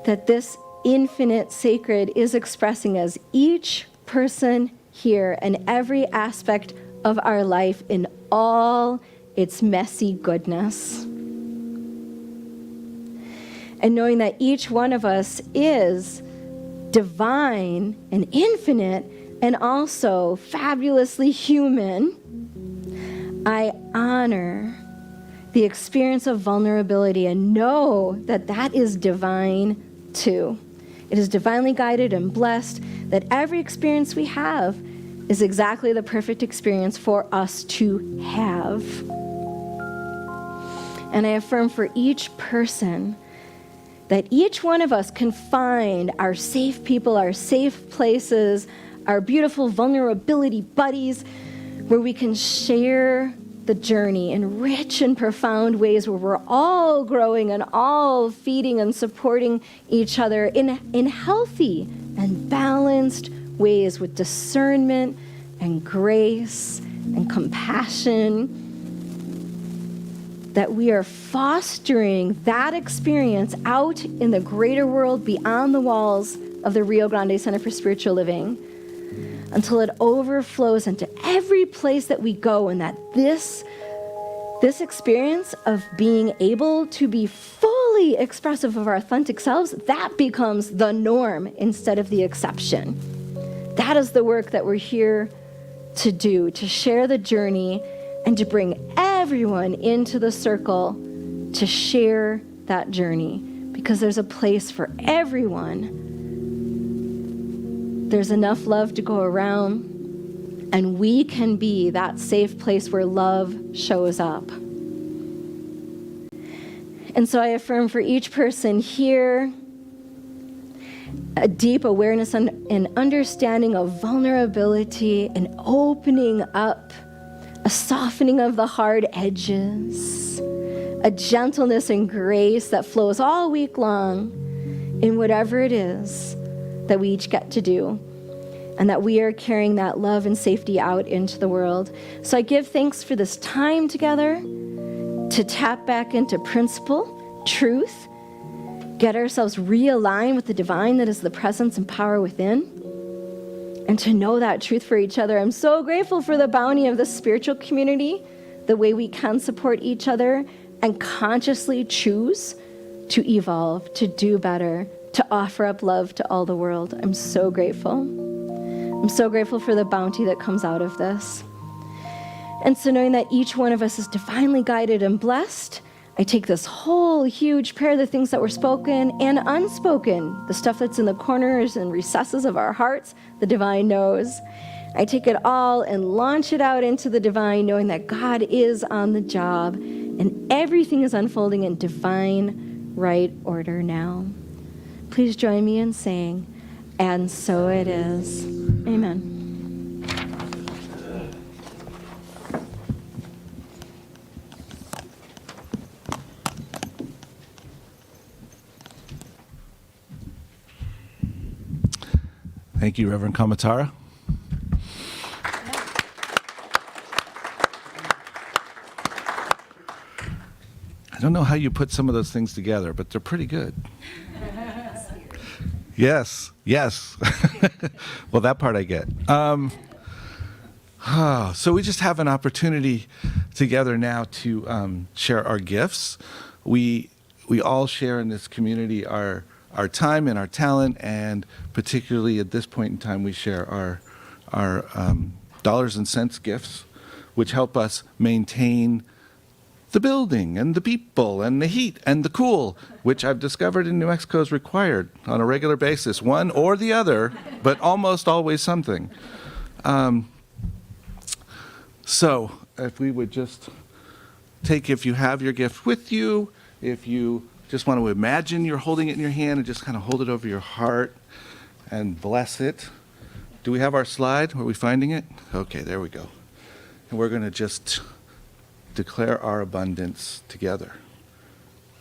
that this infinite sacred is expressing as each person here and every aspect of our life in all its messy goodness. And knowing that each one of us is divine and infinite and also fabulously human, I honor the experience of vulnerability and know that that is divine too. It is divinely guided and blessed, that every experience we have is exactly the perfect experience for us to have. And I affirm for each person that each one of us can find our safe people, our safe places, our beautiful vulnerability buddies, where we can share the journey in rich and profound ways, where we're all growing and all feeding and supporting each other in healthy and balanced ways, with discernment and grace and compassion, that we are fostering that experience out in the greater world beyond the walls of the Rio Grande Center for Spiritual Living, until it overflows into every place that we go, and that this experience of being able to be fully expressive of our authentic selves, that becomes the norm instead of the exception. That is the work that we're here to do, to share the journey and to bring everyone into the circle to share that journey, because there's a place for everyone. There's enough love to go around, and we can be that safe place where love shows up. And so I affirm for each person here a deep awareness and understanding of vulnerability, and opening up, a softening of the hard edges, a gentleness and grace that flows all week long in whatever it is that we each get to do, and that we are carrying that love and safety out into the world. So I give thanks for this time together to tap back into principle, truth, get ourselves realigned with the divine that is the presence and power within, and to know that truth for each other. I'm so grateful for the bounty of the spiritual community, the way we can support each other and consciously choose to evolve, to do better, to offer up love to all the world. I'm so grateful. I'm so grateful for the bounty that comes out of this. And so knowing that each one of us is divinely guided and blessed, I take this whole huge prayer, the things that were spoken and unspoken, the stuff that's in the corners and recesses of our hearts, the divine knows. I take it all and launch it out into the divine, knowing that God is on the job and everything is unfolding in divine right order now. Please join me in saying, and so it is. Amen. Thank you, Reverend Kamatara. I don't know how you put some of those things together, but they're pretty good. Yes. Well, that part I get. So we just have an opportunity together now to share our gifts. We all share in this community our time and our talent, and particularly at this point in time, we share our dollars and cents gifts, which help us maintain the building and the people and the heat and the cool, which I've discovered in New Mexico is required on a regular basis, one or the other, but almost always something. So if we would just take, if you have your gift with you, if you just want to imagine you're holding it in your hand and just kind of hold it over your heart and bless it. Do we have our slide? Are we finding it? Okay, there we go. And we're going to just declare our abundance together.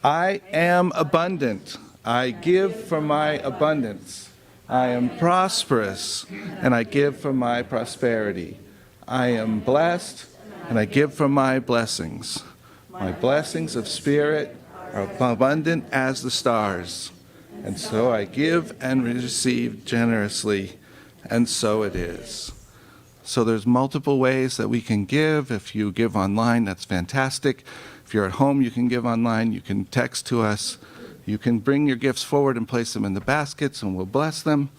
I am abundant. I give from my abundance. I am prosperous, and I give from my prosperity. I am blessed, and I give from my blessings. My blessings of spirit are abundant as the stars. And so I give and receive generously, and so it is. So there's multiple ways that we can give. If you give online, that's fantastic. If you're at home, you can give online. You can text to us. You can bring your gifts forward and place them in the baskets, and we'll bless them.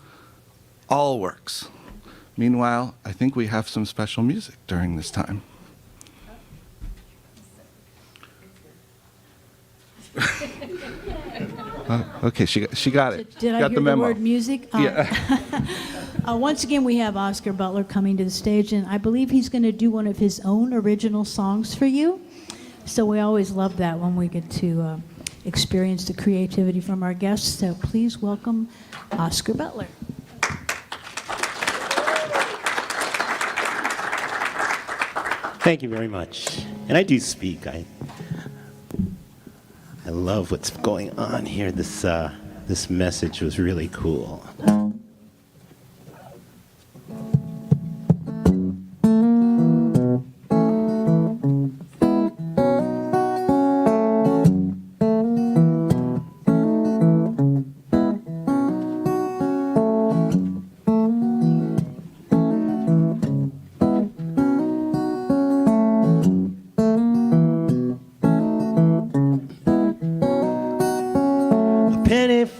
All works. Meanwhile, I think we have some special music during this time. Okay, she got it. Did I got hear the word music? Yeah. Once again, we have Oscar Butler coming to the stage, and I believe he's going to do one of his own original songs for you. So we always love that when we get to experience the creativity from our guests. So please welcome Oscar Butler. Thank you very much. And I do speak. I love what's going on here. This message was really cool.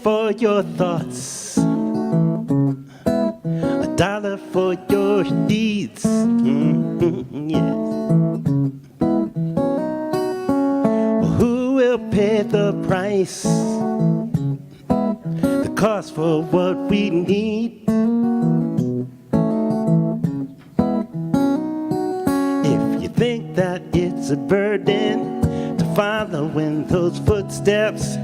For your thoughts, $1 for your deeds. Yes. Well, who will pay the price? The cost for what we need. If you think that it's a burden to follow in those footsteps,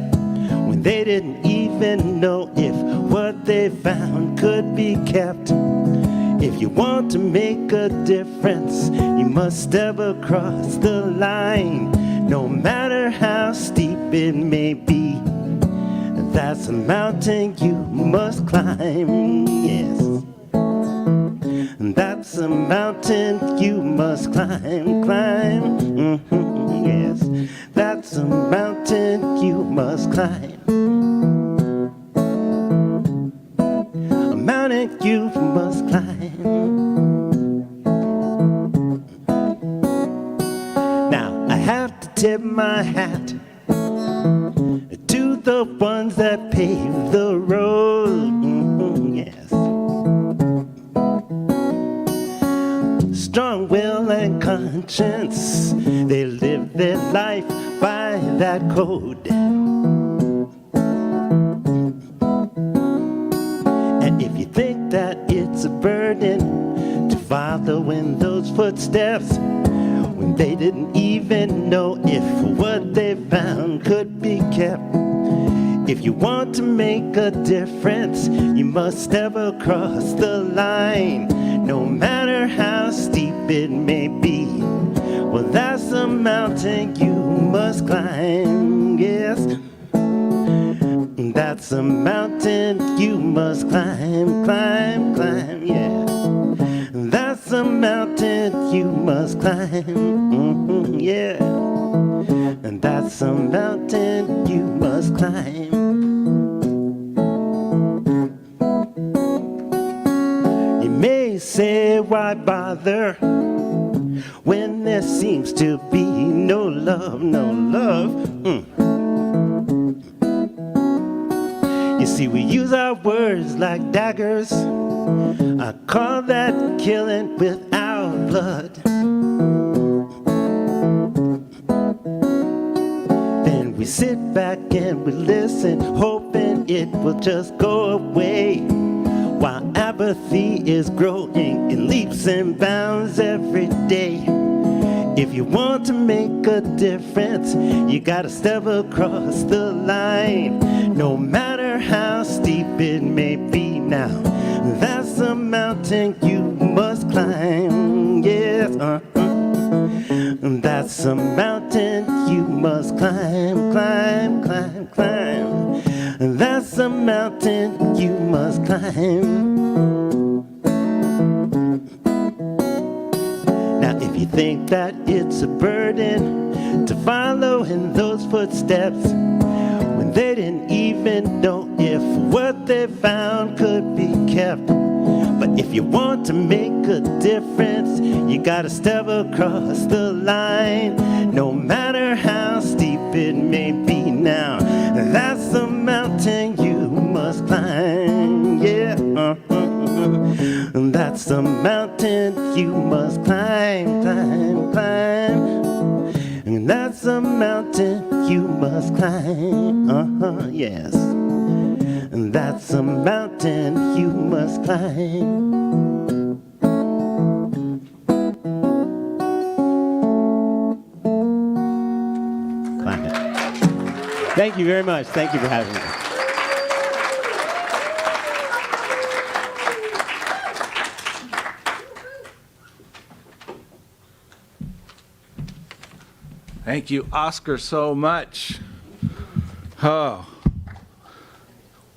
when they didn't even know if what they found could be kept. If you want to make a difference, you must step across the line, no matter how steep it may be. That's a mountain you must climb, yes. That's a mountain you must climb, yes. That's a mountain you must climb. A mountain you must climb. Now I have to tip my hat to the ones that pave the road, yes. Strong will and conscience, they live their life by that code. And if you think that it's a burden to follow in those footsteps, when they didn't even know if what they found could be kept. If you want to make a difference, you must step across the line, no matter how steep it may be. Well, that's a mountain you must climb, yes. That's a mountain you must climb, yeah. That's a mountain you must climb, yeah. And that's a mountain you must climb. You may say, why bother when there seems to be no love, no love? You see, we use our words like daggers. I call that killing without blood. Then we sit back and we listen, hoping it will just go away, while apathy is growing in leaps and bounds every day. If you want to make a difference, you gotta step across the line, no matter how steep it may be. Now, that's a mountain you must climb, yes. That's a mountain you must climb, that's a mountain you must climb. Now if you think that it's a burden to follow in those footsteps, when they didn't even know if what they found could be kept. But if you want to make a difference, you gotta step across the line, no matter how steep it may be. Now that's a mountain you must climb. Yeah, that's a mountain you must climb, climb, climb. And that's a mountain you must climb. Yes. And that's a mountain you must climb. Climb it. Thank you very much. Thank you for having me. Thank you, Oscar, so much. Oh.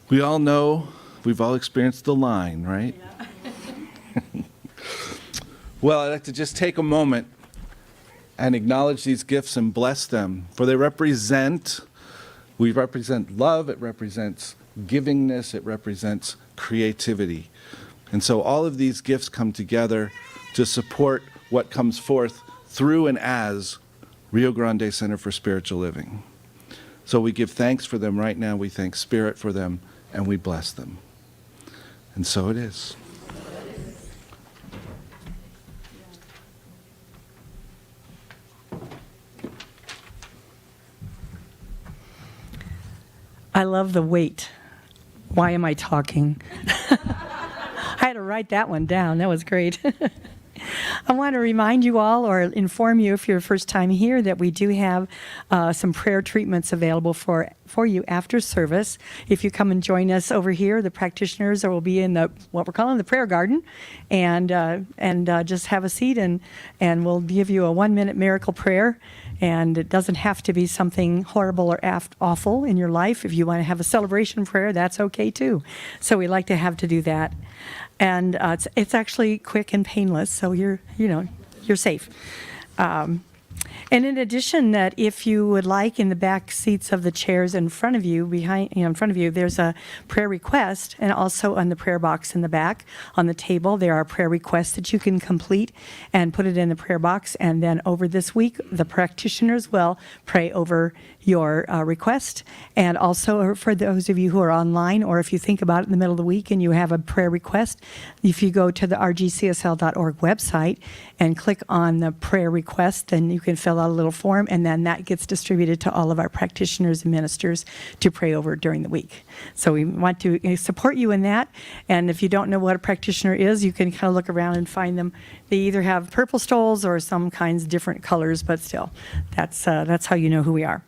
We all know, we've all experienced the line, right? Yeah. Well, I'd like to just take a moment and acknowledge these gifts and bless them, for we represent love, it represents givingness, it represents creativity. And so all of these gifts come together to support what comes forth through and as Rio Grande Center for Spiritual Living. So we give thanks for them right now, we thank Spirit for them, and we bless them. And so it is. I love the wait. Why am I talking? I had to write that one down. That was great. I want to remind you all, or inform you if you're first time here, that we do have some prayer treatments available for you after service. If you come and join us over here, the practitioners will be in what we're calling the prayer garden, and just have a seat, and we'll give you a 1-minute miracle prayer. And it doesn't have to be something horrible or awful in your life. If you want to have a celebration prayer, that's okay too. So we like to do that. And it's actually quick and painless, so you're safe. And in addition, that if you would like, in the back seats of the chairs in front of you, in front of you, there's a prayer request, and also on the prayer box in the back on the table, there are prayer requests that you can complete and put it in the prayer box. And then over this week, the practitioners will pray over your request. And also for those of you who are online, or if you think about it in the middle of the week and you have a prayer request, if you go to the rgcsl.org website and click on the prayer request, then you can fill out a little form, and then that gets distributed to all of our practitioners and ministers to pray over during the week. So we want to support you in that. And if you don't know what a practitioner is, you can kind of look around and find them. They either have purple stoles or some kinds of different colors, but still, that's how you know who we are.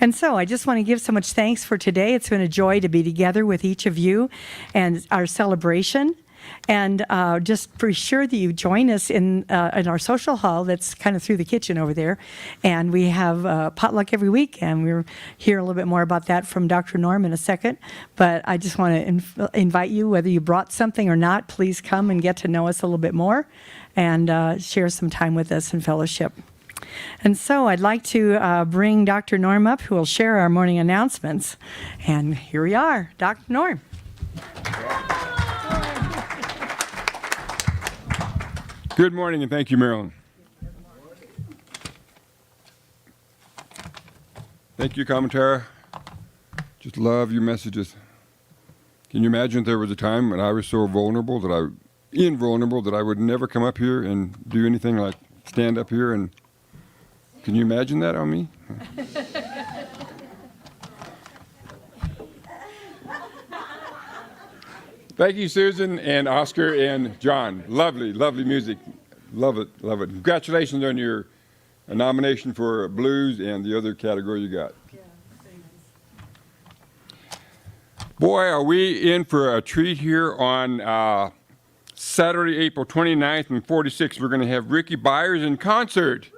And so I just want to give so much thanks for today. It's been a joy to be together with each of you and our celebration. And just be sure that you join us in our social hall that's kind of through the kitchen over there. And we have potluck every week, and we'll hear a little bit more about that from Dr. Norm in a second. But I just want to invite you, whether you brought something or not, please come and get to know us a little bit more and share some time with us in fellowship. And so I'd like to bring Dr. Norm up, who will share our morning announcements. And here we are, Dr. Norm. Good morning, and thank you, Marilyn. Thank you, Commentara. Just love your messages. Can you imagine if there was a time when I was so invulnerable that I would never come up here and do anything like stand up here? And can you imagine that on me? Thank you, Susan and Oscar and John. Lovely, lovely music. Love it, love it. Congratulations on your nomination for blues and the other category you got. Yeah, very nice. Boy, are we in for a treat here on Saturday, April 29th and 46th. We're going to have Ricky Byers in concert.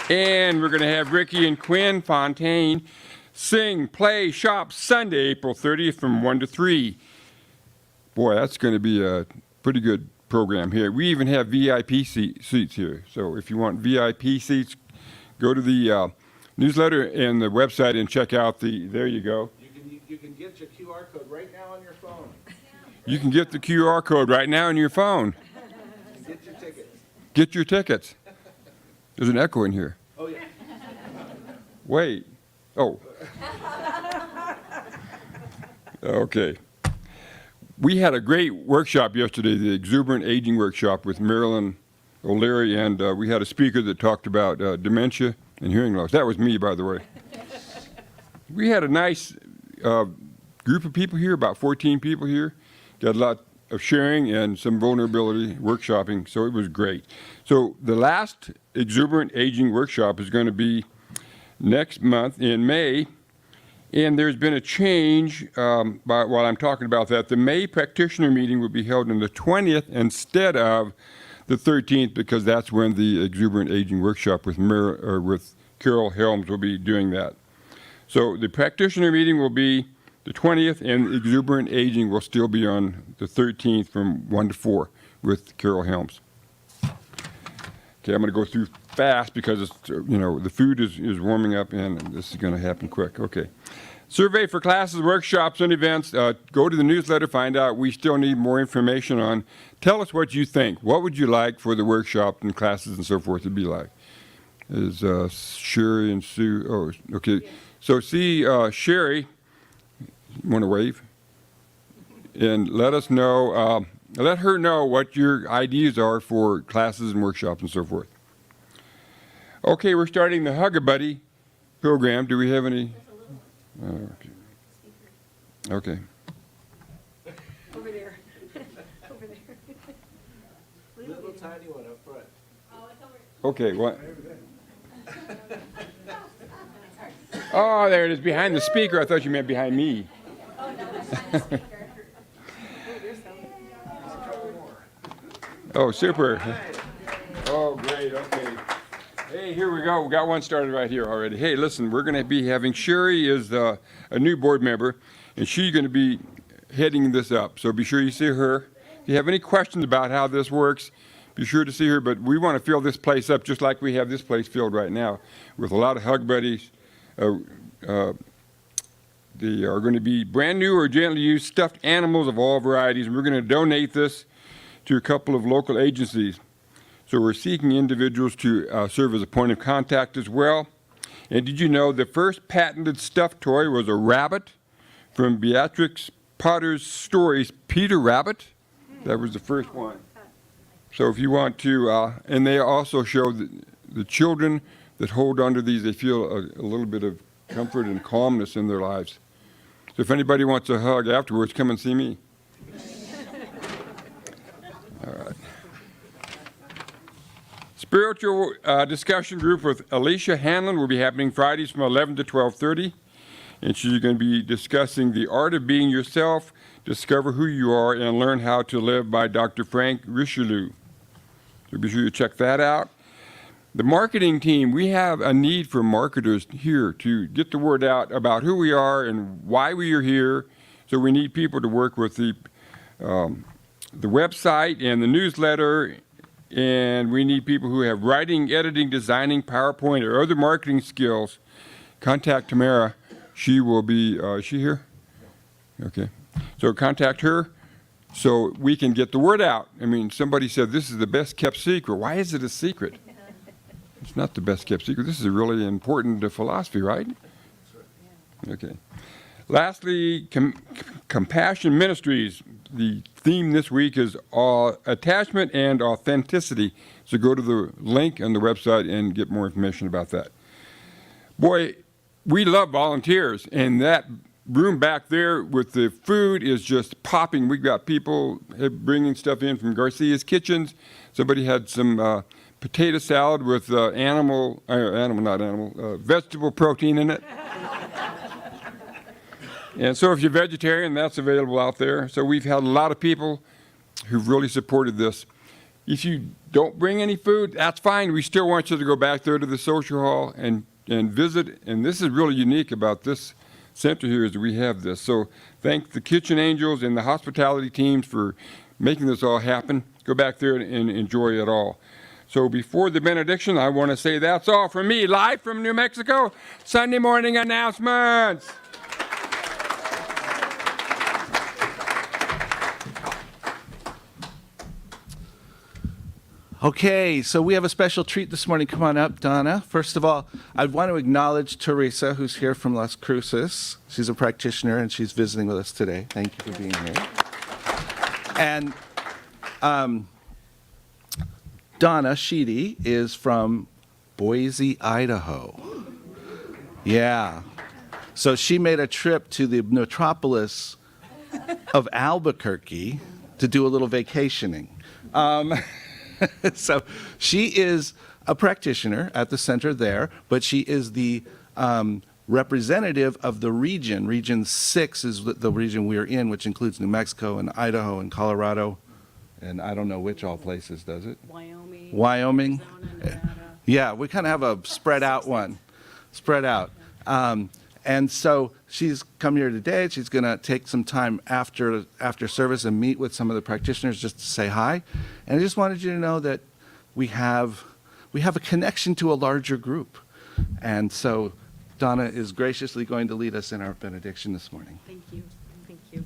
And we're going to have Ricky and Quinn Fontaine Sing, Play, Shop, Sunday, April 30th from 1 to 3. Boy, that's going to be a pretty good program here. We even have VIP seats here. So if you want VIP seats, go to the newsletter and the website and check out there you go. You can get your QR code right now on your phone. You can get the QR code right now on your phone. Get your tickets. Get your tickets. There's an echo in here. Oh, yeah. Wait. Oh. Okay. We had a great workshop yesterday, the Exuberant Aging Workshop with Marilyn O'Leary, and we had a speaker that talked about dementia and hearing loss. That was me, by the way. We had a nice group of people here, about 14 people here. Got a lot of sharing and some vulnerability workshopping, so it was great. So the last Exuberant Aging Workshop is going to be next month in May, and there's been a change while I'm talking about that. The May practitioner meeting will be held on the 20th instead of the 13th, because that's when the Exuberant Aging Workshop with Carol Helms will be doing that. So the practitioner meeting will be the 20th, and Exuberant Aging will still be on the 13th from 1 to 4 with Carol Helms. Okay, I'm going to go through fast because it's, the food is warming up and this is going to happen quick. Okay. Survey for classes, workshops, and events. Go to the newsletter, find out. We still need more information on. Tell us what you think. What would you like for the workshop and classes and so forth to be like? Is Sherry and Sue? Oh, okay. So see Sherry. Want to wave? And let us know. Let her know what your ideas are for classes and workshops and so forth. Okay, we're starting the Hug-a-Buddy program. Do we have any? Okay. Okay. Over there. Over there. Little tiny one up front. Okay, what? Oh, there it is, behind the speaker. I thought you meant behind me. Oh, no, that's behind the speaker. Oh, super. Oh, great. Okay. Hey, here we go. We got one started right here already. Hey, listen, we're going to be having Sherry is a new board member, and she's going to be heading this up. So be sure you see her. If you have any questions about how this works, be sure to see her. But we want to fill this place up just like we have this place filled right now with a lot of Hug Buddies. They are going to be brand new or gently used stuffed animals of all varieties, and we're going to donate this to a couple of local agencies. So we're seeking individuals to serve as a point of contact as well. And did you know the first patented stuffed toy was a rabbit from Beatrix Potter's stories, Peter Rabbit? That was the first one. So if you want to, and they also show the children that hold onto these, they feel a little bit of comfort and calmness in their lives. So if anybody wants a hug afterwards, come and see me. All right. Spiritual discussion group with Alicia Hanlon will be happening Fridays from 11 to 12:30. And she's going to be discussing the art of being yourself, discover who you are, and learn how to live by Dr. Frank Richelieu. So be sure you check that out. The marketing team, we have a need for marketers here to get the word out about who we are and why we are here. So we need people to work with the website and the newsletter, and we need people who have writing, editing, designing, PowerPoint, or other marketing skills. Contact Tamara. She will be, is she here? Okay. So contact her so we can get the word out. I mean, somebody said this is the best kept secret. Why is it a secret? It's not the best kept secret. This is a really important philosophy, right? Okay. Lastly, Compassion Ministries. The theme this week is attachment and authenticity. So go to the link on the website and get more information about that. Boy, we love volunteers, and that room back there with the food is just popping. We've got people bringing stuff in from Garcia's Kitchens. Somebody had some potato salad with vegetable protein in it. And so if you're vegetarian, that's available out there. So we've had a lot of people who've really supported this. If you don't bring any food, that's fine. We still want you to go back there to the social hall and and visit. And this is really unique about this center here is that we have this. So thank the Kitchen Angels and the hospitality teams for making this all happen. Go back there and enjoy it all. So before the benediction, I want to say that's all from me, live from New Mexico, Sunday morning announcements. Okay, so we have a special treat this morning. Come on up, Donna. First of all, I want to acknowledge Teresa, who's here from Las Cruces. She's a practitioner, and she's visiting with us today. Thank you for being here. And Donna Sheedy is from Boise, Idaho. Yeah. So she made a trip to the metropolis of Albuquerque to do a little vacationing. So she is a practitioner at the center there, but she is the representative of the region. Region 6 is the region we are in, which includes New Mexico and Idaho and Colorado, and I don't know which all places, does it? Wyoming. Arizona, Nevada. Yeah, we kind of have a spread out one. Spread out. And so she's come here today. She's going to take some time after service and meet with some of the practitioners just to say hi. And I just wanted you to know that we have a connection to a larger group. And so Donna is graciously going to lead us in our benediction this morning. Thank you. Thank you.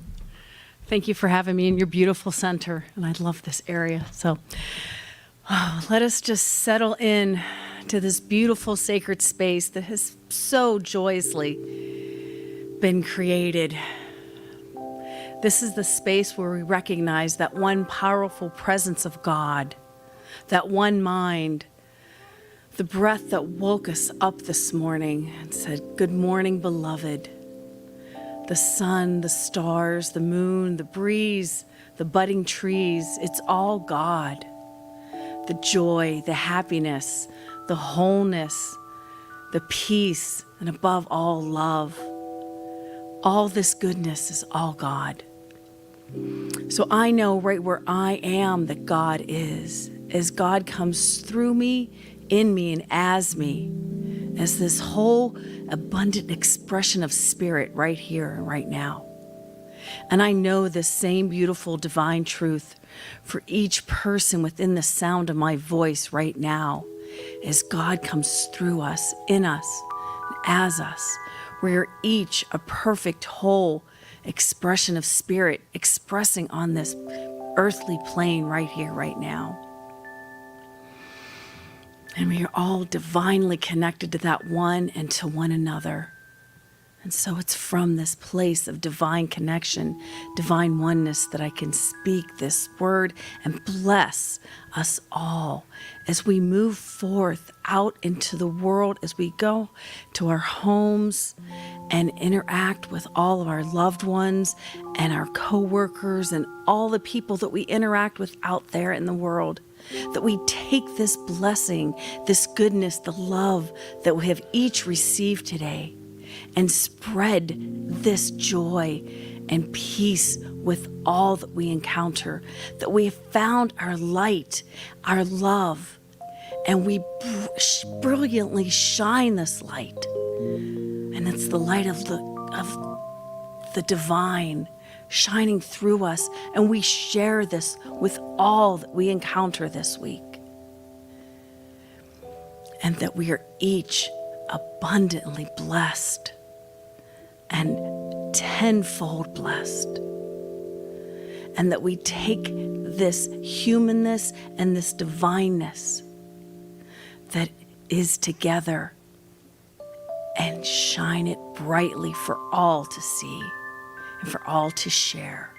Thank you for having me in your beautiful center. And I love this area. So let us just settle in to this beautiful sacred space that has so joyously been created. This is the space where we recognize that one powerful presence of God, that one mind, the breath that woke us up this morning and said, "Good morning, beloved." The sun, the stars, the moon, the breeze, the budding trees, it's all God. The joy, the happiness, the wholeness, the peace, and above all, love. All this goodness is all God. So I know right where I am that God is, as God comes through me, in me, and as me, as this whole abundant expression of spirit right here and right now. And I know this same beautiful divine truth for each person within the sound of my voice right now, as God comes through us, in us, and as us. We are each a perfect whole expression of spirit expressing on this earthly plane right here, right now. And we are all divinely connected to that one and to one another. And so it's from this place of divine connection, divine oneness, that I can speak this word and bless us all as we move forth out into the world, as we go to our homes and interact with all of our loved ones and our coworkers and all the people that we interact with out there in the world. That we take this blessing, this goodness, the love that we have each received today, and spread this joy and peace with all that we encounter, that we have found our light, our love, and we brilliantly shine this light. And it's the light of the divine shining through us, and we share this with all that we encounter this week. And that we are each abundantly blessed and tenfold blessed. And that we take this humanness and this divineness that is together and shine it brightly for all to see and for all to share.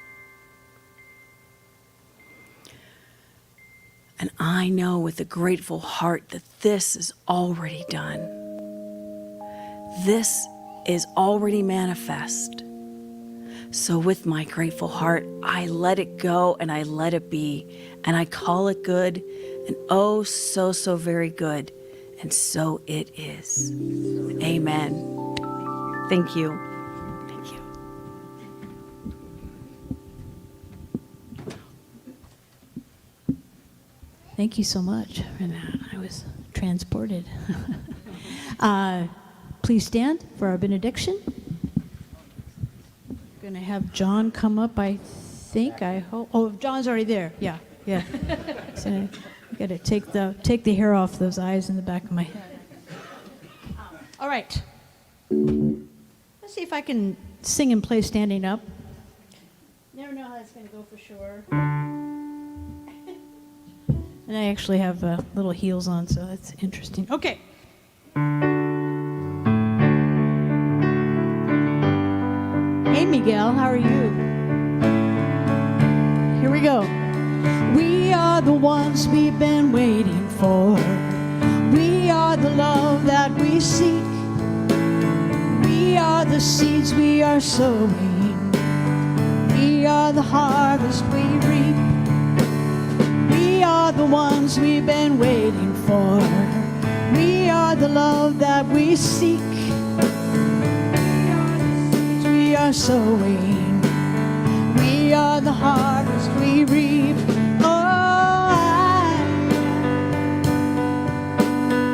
And I know with a grateful heart that this is already done. This is already manifest. So with my grateful heart, I let it go and I let it be. And I call it good, and oh, so, so very good. And so it is. Amen. Thank you. Thank you. Thank you so much for that. I was transported. Please stand for our benediction. Going to have John come up, I think. I hope. Oh, John's already there. Yeah. So I got to take the hair off those eyes in the back of my head. All right. Let's see if I can sing and play standing up. Never know how that's going to go for sure. And I actually have little heels on, so that's interesting. Okay. Hey, Miguel, how are you? Here we go. We are the ones we've been waiting for. We are the love that we seek. We are the seeds we are sowing. We are the harvest we reap. We are the ones we've been waiting for. We are the love that we seek. We are sowing. We are the harvest we reap. Oh,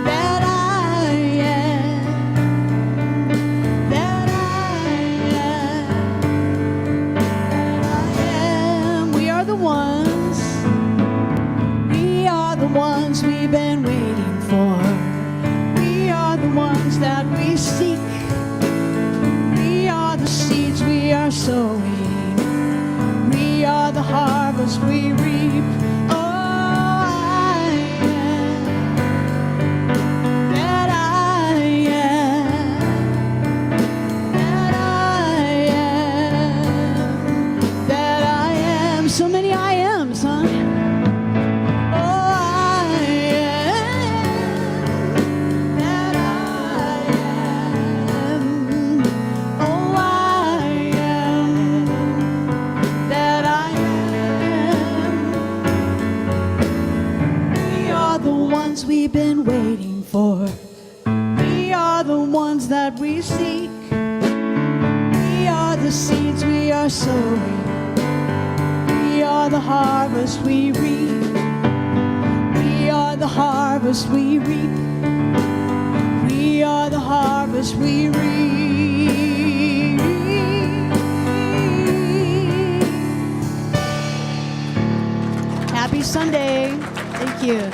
that I am, that I am. We are the ones. We are the ones we've been waiting for. We are the ones that we seek. Seeds we are sowing. We are the harvest we reap. Oh, I am that I am, that I am, that I am. So many I ams, huh? Oh, I am that I am. Oh, we've been waiting for. We are the ones that we seek. We are the seeds we are sowing. We are the harvest we reap. We are the harvest we reap. We are the harvest we reap. Happy Sunday. Thank you.